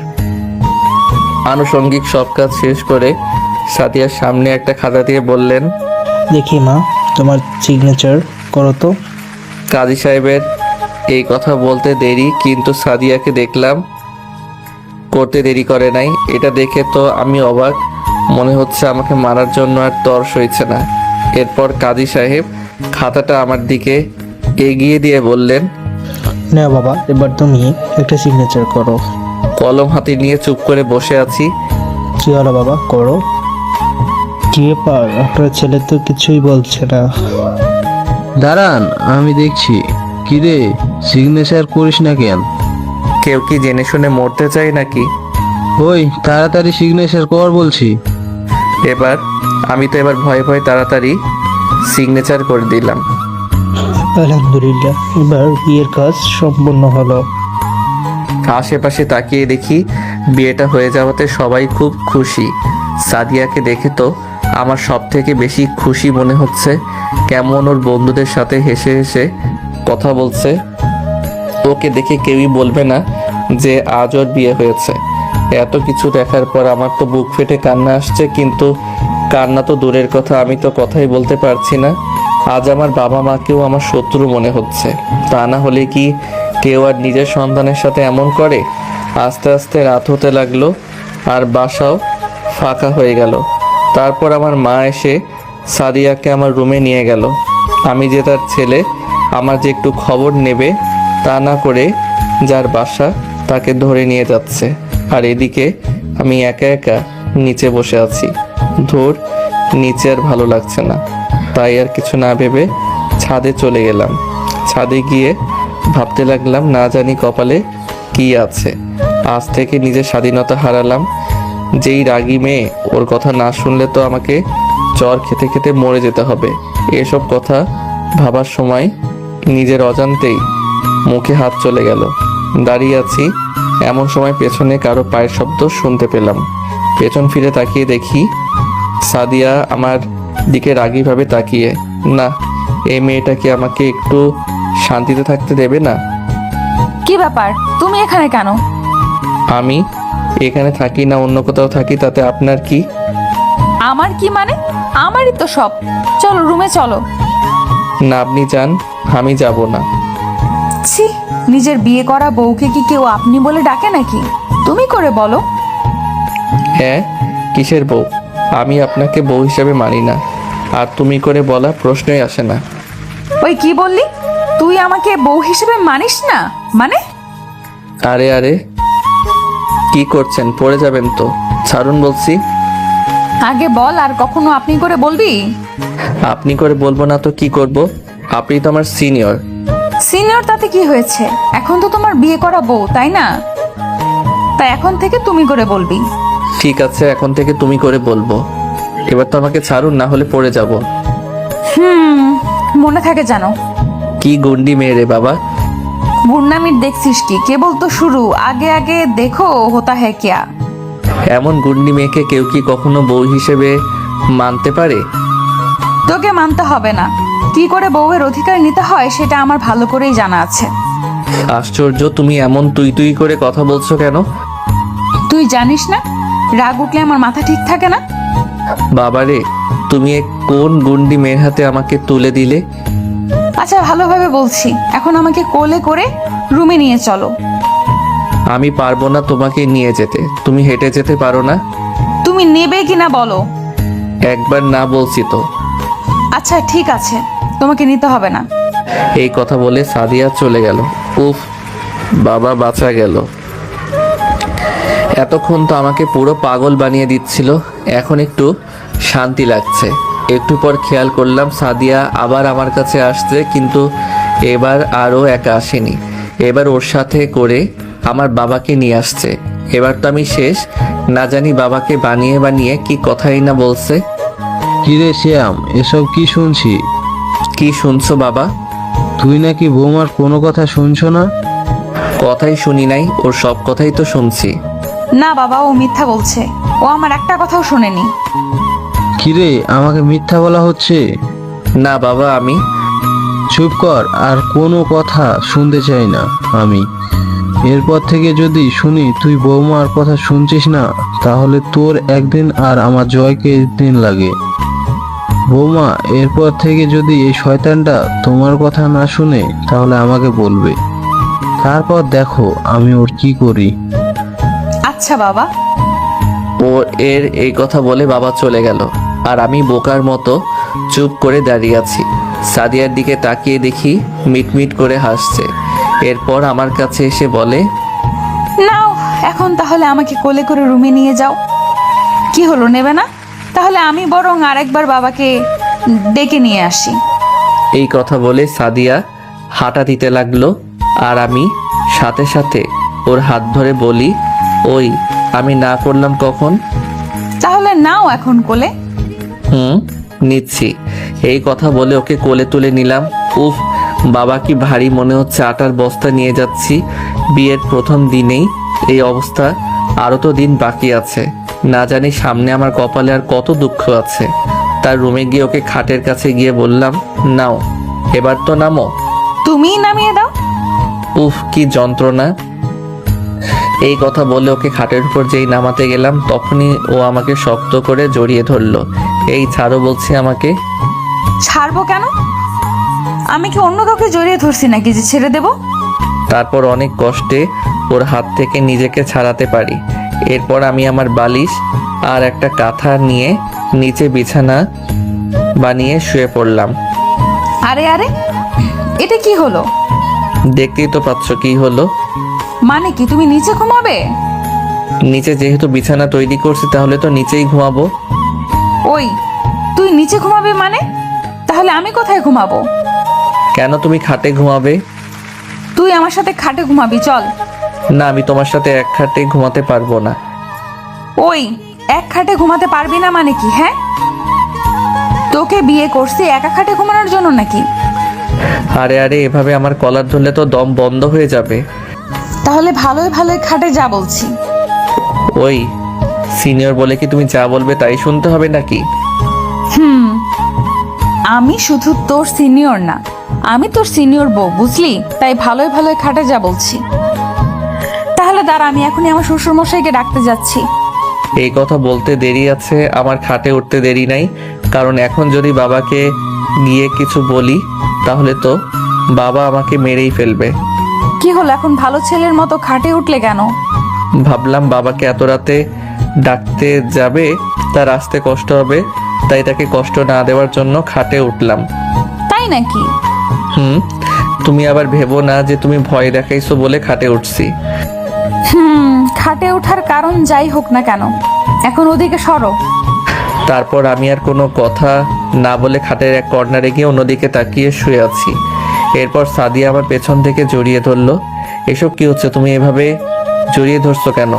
আনুষঙ্গিক সব কাজ শেষ করে সাদিয়ার সামনে একটা খাতা দিয়ে বললেন, দেখি মা, তোমার সিগনেচার করো তো। কাজী সাহেবের এই কথা বলতে দেরি, কিন্তু সাদিয়াকে দেখলাম করতে দেরি করে নাই। এটা দেখে তো আমি অবাক। মনে হচ্ছে আমাকে মারার জন্য আর তর সইছে না। এরপর কাজী সাহেব খাতাটা আমার দিকে এগিয়ে দিয়ে বললেন, না বাবা, এবার তুমি একটা সিগনেচার করো। কলম হাতে নিয়ে চুপ করে বসে আছি। কি হলো বাবা, করো। কি ব্যাপার, আপনার ছেলে তো কিছুই বলছে না। দাঁড়ান, আমি দেখছি। কিরে, সিগনেচার করিস না কেন? কেউ কি জেনে শুনে মরতে চায় নাকি? ওই তাড়াতাড়ি সিগনেচার কর বলছি। আমি তো এবার ভয়ে ভয়ে তাড়াতাড়ি সিগনেচার করে দিলাম। আলহামদুলিল্লাহ, এবার বিয়ের কাজ সম্পূর্ণ হলো। আশেপাশে তাকিয়ে দেখি বিয়েটা হয়ে যাওয়াতে সবাই খুব খুশি। সাদিয়াকে দেখে তো আমার সব থেকে বেশি খুশি মনে হচ্ছে। কেমন ওর বন্ধুদের সাথে হেসে হেসে কথা বলছে। ওকে দেখে কেউই বলবে না যে আজ ওর বিয়ে হয়েছে। এত কিছু দেখার পর আমার তো বুক ফেটে কান্না আসছে, কিন্তু কান্না তো দূরের কথা, আমি তো কথাই বলতে পারছি না। আজ আমার বাবা মাকেও আমার শত্রু মনে হচ্ছে। তা না হলে কি কেউ আর নিজের সন্তানের সাথে এমন করে? আস্তে আস্তে রাত হতে লাগলো, আর বাসাও ফাঁকা হয়ে গেল। তারপর আমার মা এসে সাদিয়াকে আমার রুমে নিয়ে গেল। আমি যে তার ছেলে, আমার যে একটু খবর নেবে তা না করে যার বাসা তাকে ধরে নিয়ে যাচ্ছে। আর এদিকে আমি একা একা নিচে বসে আছি। ধুর, নিচে আর ভালো লাগছে না। তাই আর কিছু না ভেবে ছাদে চলে গেলাম। ছাদে গিয়ে ভাবতে লাগলাম, না জানি কপালে কি আছে। আজ থেকে নিজের স্বাধীনতা হারালাম। যেই রাগী মেয়ে, ওর কথা না শুনলে তো আমাকে চর খেতে খেতে মরে যেতে হবে। এসব কথা ভাবার সময় নিজের অজান্তেই মুখে হাত চলে গেল। দাঁড়িয়ে আছি, এমন সময় পেছনে কারো পায়ের শব্দ শুনতে পেলাম। পেছন ফিরে তাকিয়ে দেখি সাদিয়া আমার দিকে রাগীভাবে তাকিয়ে। না, এই মেয়েটা কি আমাকে একটু শান্তিতে থাকতে দেবে না? কি ব্যাপার, তুমি এখানে কেন? আমি এখানে থাকি না অন্য কোথাও থাকি, তাতে আপনার কি? আমার কি মানে? আমারই তো সব। চলো রুমে চলো। না, আপনি যান, আমি যাব না। ছি, নিজের বিয়ে করা বউকে কি কেউ আপনি বলে ডাকে নাকি? তুমি করে বলো। হ্যাঁ, কিসের বউ? আমি আপনাকে বউ হিসেবে মানি না, আর তুমি করে বলা প্রশ্নই আসে না। ওই কি বললি? তুই আমাকে বউ হিসেবে মানিস না মানে? আরে আরে, কি করছেন? পড়ে যাবেন তো, ছাড়ুন বলছি। আগে বল, আর কখনো আপনি করে বলবি? আপনি করে বলবো না তো কি করব? আপনি তো আমার সিনিয়র। সিনিয়র তাতে কি হয়েছে? এখন তো তোমার বিয়ে করা বউ, তাই না? তাই এখন থেকে তুমি করে বলবি। ঠিক আছে, এখন থেকে তুমি করে বলবো। এবার তো আমাকে ছাড়ুন, না হলে পড়ে যাব। মনে থাকে জানো। কি গুন্ডি মেয়ে রে বাবা! গুন্ডামির দেখছিস কি? কেবল তো শুরু, আগে আগে দেখো হোতা হ্যায় কিয়া। এমন গুন্ডি মেয়েকে কেউ কি কখনো বউ হিসেবে মানতে পারে? তোকে মানতে হবে না। কি করে বউয়ের অধিকার নিতে হয় সেটা আমার ভালো করেই জানা আছে। আশ্চর্য, তুমি এমন তুই তুই করে কথা বলছো কেন? তুই জানিস না, রাগ উঠলে আমার মাথা ঠিক থাকে না। বাবারে, তুমি এ কোন গুন্ডি মেয়ের হাতে আমাকে তুলে দিলে? আচ্ছা ভালোভাবে বলছি, এখন আমাকে কোলে করে রুমে নিয়ে চলো। আমি পারবো না তোমাকে নিয়ে যেতে। তুমি হেঁটে যেতে পারো না? তুমি নেবে কিনা বলো। একবার না বলছি তো। আচ্ছা ঠিক আছে, তোমাকে নিতে হবে না। এই কথা বলে সাদিয়া চলে গেল। উফ, বাবা বাঁচা গেল। এতক্ষণ তো আমাকে পুরো পাগল বানিয়ে দিচ্ছিল, এখন একটু শান্তি লাগছে। একটু পর খেয়াল করলাম সাদিয়া আবার আমার কাছে আসছে, কিন্তু এবার আরও একা আসেনি। এবার ওর সাথে করে আমার বাবাকে নিয়ে আসছে। এবার তো আমি শেষ। না জানি বাবাকে বানিয়ে বানিয়ে কি কথাই না বলছে। কিরে শ্যাম, এসব কি শুনছি? কি শুনছো বাবা? তুই নাকি বৌমার কোনো কথা শুনছো না? কথাই শুনি নাই, ওর সব কথাই তো শুনছি। না বাবা, ও মিথ্যা বলছে। ও আমার একটা কথাও শোনেনি। কিরে, আমাকে মিথ্যা বলা হচ্ছে? না বাবা, আমি চুপ কর, আর কোনো কথা শুনতে চাই না আমি। এরপর থেকে যদি শুনি তুই বৌমার কথা শুনছিস না, তাহলে তোর একদিন আর আমার জয়কে একদিন লাগে। বৌমা, এরপর থেকে যদি এই শয়তানটা তোমার কথা না শুনে তাহলে আমাকে বলবে, তারপর দেখো আমি ওর কি করি। আচ্ছা বাবা। ও এর এই কথা বলে বাবা চলে গেল, আর আমি বোকার মতো চুপ করে দাঁড়িয়ে আছি। সাদিয়ার দিকে তাকিয়ে দেখি মিটমিট করে হাসছে। এরপর আমার কাছে এসে বলে, নাও এখন তাহলে আমাকে কোলে করে রুমে নিয়ে যাও। কি হলো, নেবে না? তাহলে আমি বরং আরেকবার বাবাকে ডেকে নিয়ে আসি। এই কথা বলে সাদিয়া হাঁটা দিতে লাগলো, আর আমি সাথে সাথে ওর হাত ধরে বলি, ওই আমি না করলাম কখন? তাহলে নাও এখন কোলে। নিচ্ছি। এই কথা বলে ওকে কোলে তুলে নিলাম। উফ, বাবা কি ভারী মনে হচ্ছে, আটার বস্তা নিয়ে যাচ্ছি। বিয়ের প্রথম দিনেই এই অবস্থা, আরও তো দিন বাকি আছে। না জানি সামনে আমার কপালে আর কত দুঃখ আছে। তার রুমে গিয়ে ওকে খাটের কাছে গিয়ে বললাম, নাও এবার তো নামো। তুমিই নামিয়ে দাও। উফ, কি যন্ত্রণা। এই কথা বলে ওকে খাটের উপর যেই নামাতে গেলাম, তখনই ও আমাকে শক্ত করে জড়িয়ে ধরলো। এই ছাড়ো বলছি আমাকে। ছাড়বো কেন? আমি কি অন্য কাউকে জড়িয়ে ধরছি নাকি যে ছেড়ে দেব? তারপর অনেক কষ্টে ওর হাত থেকে নিজেকে ছাড়াতে পারি। এরপর আমি আমার বালিশ আর একটা কাঁথা নিয়ে নিচে বিছানা বানিয়ে শুয়ে পড়লাম। আরে আরে, এটা কি হলো? দেখতেই তো পাচ্ছ কি হলো। মানে কি, তুমি নিচে ঘুমাবে? নিচে যেহেতু বিছানা তৈরি করছি, তাহলে তো নিচেই ঘুমাবো। ওই, তুই নিচে ঘুমাবে মানে? তাহলে আমি কোথায় ঘুমাবো? কেন, তুমি খাটে ঘুমাবে? তুই আমার সাথে খাটে ঘুমাবি, চল। না, আমি তোমার সাথে এক খাটে ঘুমাতে পারবো না। ওই, এক খাটে ঘুমাতে পারবি না মানে কি? হ্যাঁ, তোকে বিয়ে করছি একা খাটে ঘুমানোর জন্য নাকি? আরে আরে, এভাবে আমার কলার ধরলে তো দম বন্ধ হয়ে যাবে। তাহলে ভালোই ভালোই খাটে যা বলছি। ওই, সিনিয়র বলে কি তুমি যা বলবে তাই শুনতে হবে নাকি? আমি শুধু তোর সিনিয়র না, আমি তোর সিনিয়র বউ, বুঝলি? তাই ভালোই ভালোই খাটে যা বলছি। তাহলে দাঁড়া, আমি এখনই আমার শ্বশুর মশাইকে ডাকতে যাচ্ছি। এই কথা বলতে দেরি আছে, আমার খাটে উঠতে দেরি নাই। কারণ এখন যদি বাবাকে গিয়ে কিছু বলি, তাহলে তো বাবা আমাকে মেরেই ফেলবে। কি হলো এখন ভালো ছেলের মতো খাটে উঠলে কেন? ভাবলাম বাবাকে এত রাতে ডাকতে যাবে, তার আসতে কষ্ট হবে, তাই তাকে কষ্ট না দেওয়ার জন্য খাটে উঠলাম। তাই নাকি? তুমি আবার ভেবো না যে তুমি ভয় দেখাইছো বলে খাটে উঠছি। খাটে ওঠার কারণ যাই হোক না কেন, এখন ওদিকে সরো। তারপর আমি আর কোনো কথা না বলে খাটের এক কর্নারে গিয়ে অন্যদিকে তাকিয়ে শুয়ে আছি। এরপর সাদিয়া আমার পেছন থেকে জড়িয়ে ধরলো। এসব কি হচ্ছে? তুমি এভাবে জড়িয়ে ধরছো কেন?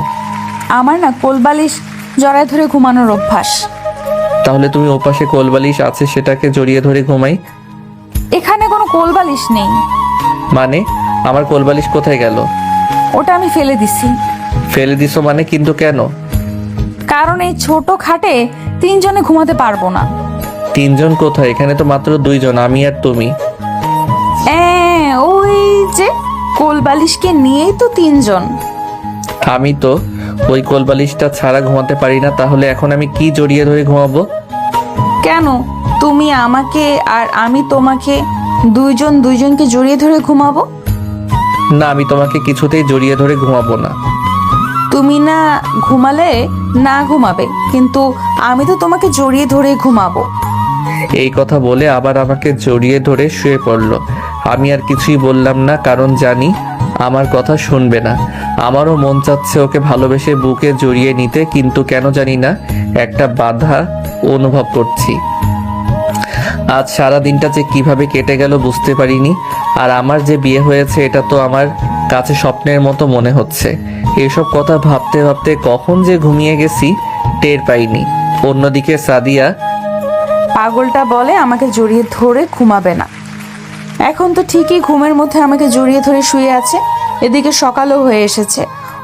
আমার না কোলবালিশ জড়ায় ধরে ঘুমানোর অভ্যাস। তাহলে তুমি ওপাশে কোলবালিশ আছে সেটাকে জড়িয়ে ধরে ঘুমাই। এখানে কোনো কোলবালিশ নেই। মানে আমার কোলবালিশ কোথায় গেল? ওটা আমি ফেলে দিছি। ফেলে দিছো মানে? কিন্তু কেন? কারণ এই ছোট খাটে 3 জনে ঘুমাতে পারবো না। 3 জন কোথায়? এখানে তো মাত্র 2 জন, আমি আর তুমি। ওই যে কোলবালিশকে নিয়েই তো 3 জন। আমি তো ওই কোলবালিশটা ছাড়া ঘুমাতে পারি না, তাহলে এখন আমি কি জড়িয়ে ধরে ঘুমাবো? কেন তুমি আমাকে আর আমি তোমাকে 2 জন 2 জনকে জড়িয়ে ধরে ঘুমাবো? না, আমি তোমাকে কিছুতেই জড়িয়ে ধরে ঘুমাবো না। তুমি না ঘুমালে না ঘুমাবে, কিন্তু আমি তো তোমাকে জড়িয়ে ধরে ঘুমাবো। এই কথা বলে আবার আমাকে জড়িয়ে ধরে শুয়ে পড়লো। আমি আর কিছুই বললাম না, কারণ জানি আমার কথা শুনবে না। আমারও মন চাচ্ছে ওকে ভালোবেসে বুকে জড়িয়ে নিতে, কিন্তু কেন জানি না একটা বাধা অনুভব করছি। আজ সারা দিনটা যে কিভাবে কেটে গেল বুঝতে পারিনি। আর আমার যে বিয়ে হয়েছে এটা তো আমার কাছে স্বপ্নের মতো মনে হচ্ছে। এসব কথা ভাবতে ভাবতে কখন যে ঘুমিয়ে গেছি টের পাইনি। অন্যদিকে সাদিয়া পাগলটা বলে আমাকে জড়িয়ে ধরে ঘুমাবে না। এখন তো ঠিকই ঘুমের মধ্যে আমাকে জড়িয়ে ধরে শুয়ে আছে। এদিকে সকালও হয়ে এসেছে,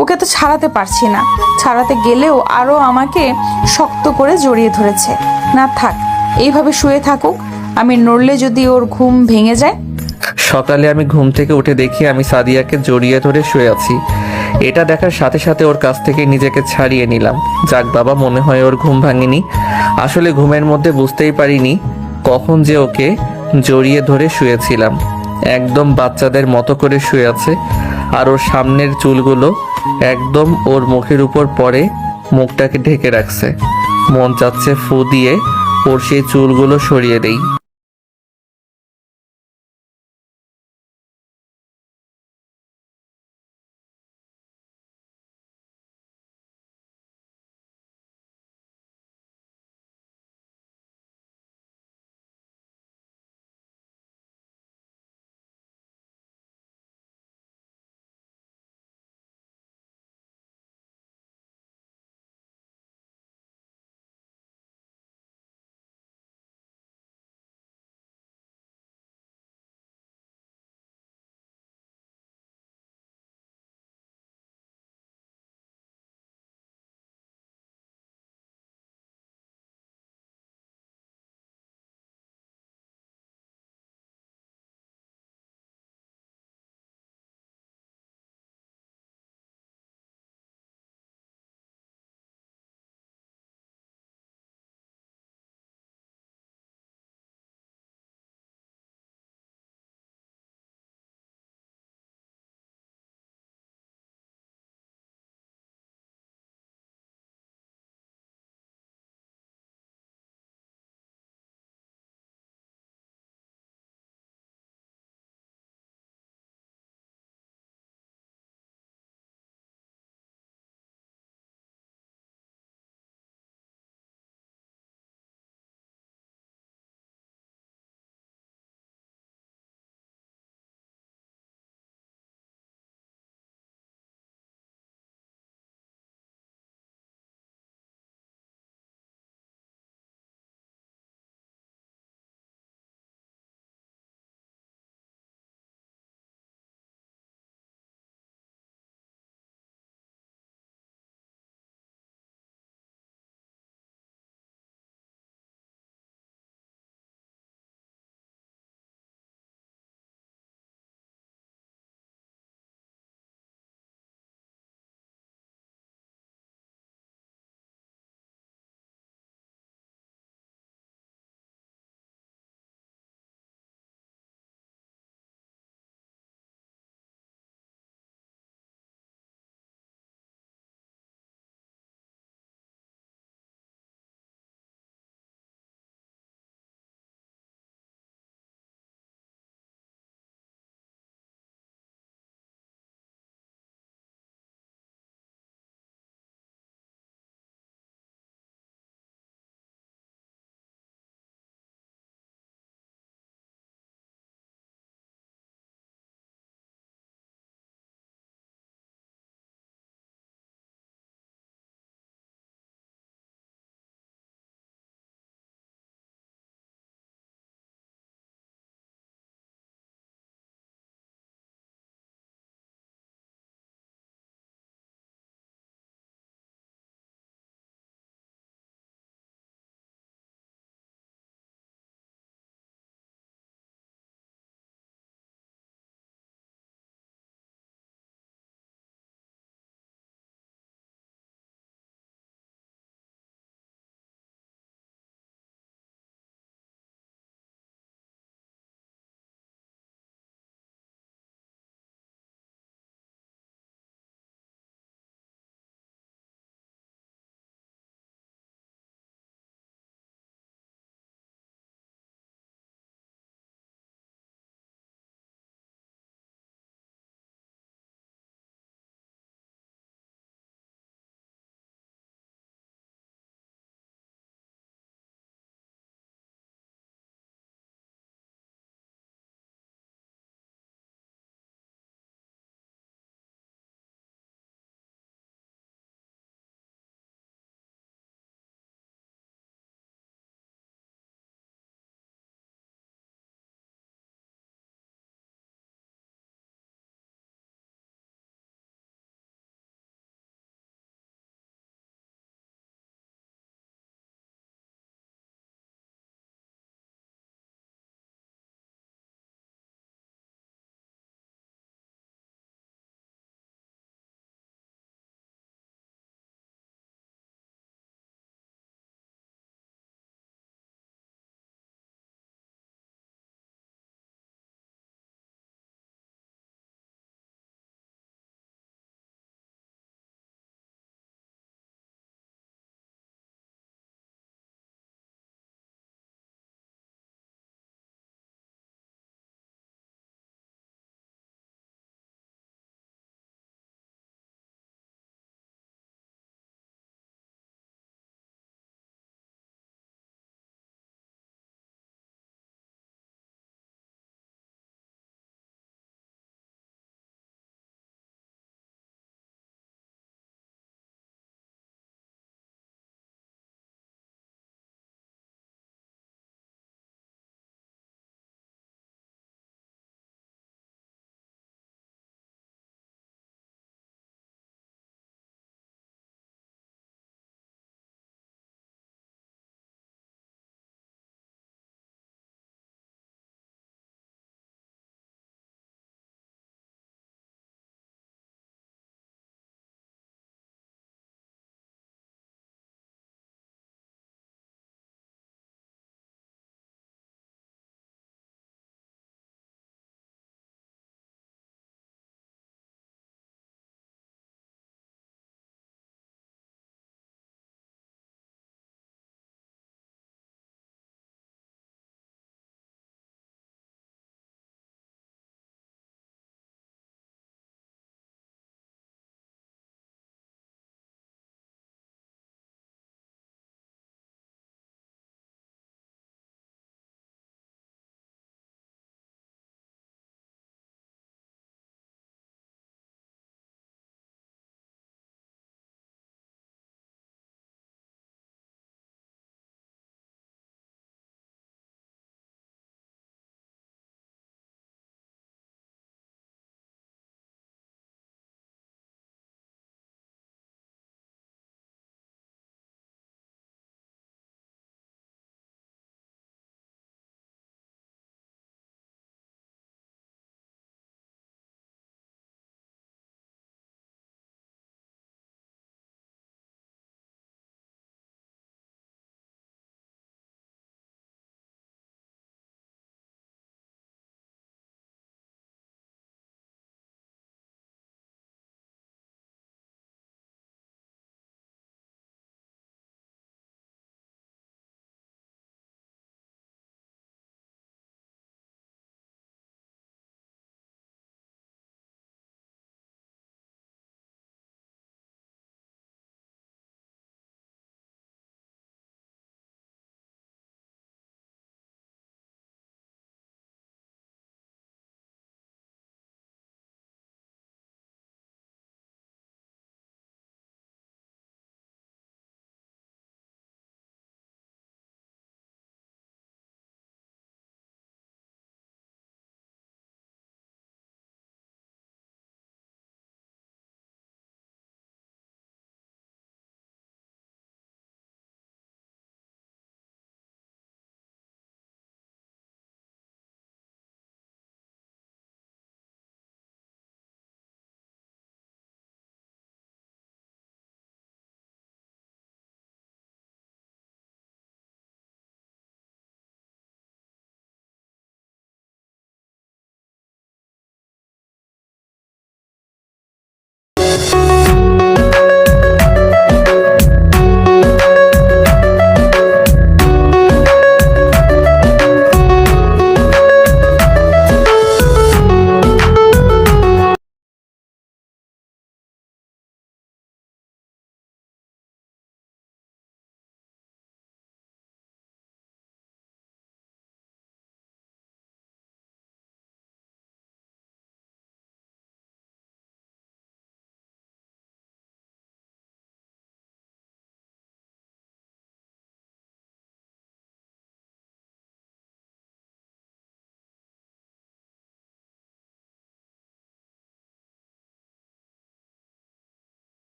ওকে তো ছাড়াতে পারছি না। ছাড়াতে গেলেও আরও আমাকে শক্ত করে জড়িয়ে ধরেছে। না থাক, এইভাবে শুয়ে থাকুক। আমি নড়লে যদি ওর ঘুম ভেঙে যায়। সকালে আমি ঘুম থেকে উঠে দেখি আমি সাদিয়াকে জড়িয়ে ধরে শুয়ে আছি। এটা দেখার সাথে সাথে ওর কাছ থেকে নিজেকে ছাড়িয়ে নিলাম। যাক বাবা, মনে হয় ওর ঘুম ভাঙেনি। আসলে ঘুমের মধ্যে বুঝতেই পারিনি কখন যে ওকে জড়িয়ে ধরে শুয়েছিলাম। একদম বাচ্চাদের মতো করে শুয়ে আছে, আর ওর সামনের চুলগুলো একদম ওর মুখের উপর পড়ে মুখটাকে ঢেকে রাখছে। মন চাচ্ছে ফু দিয়ে ওর সেই চুলগুলো সরিয়ে দেই।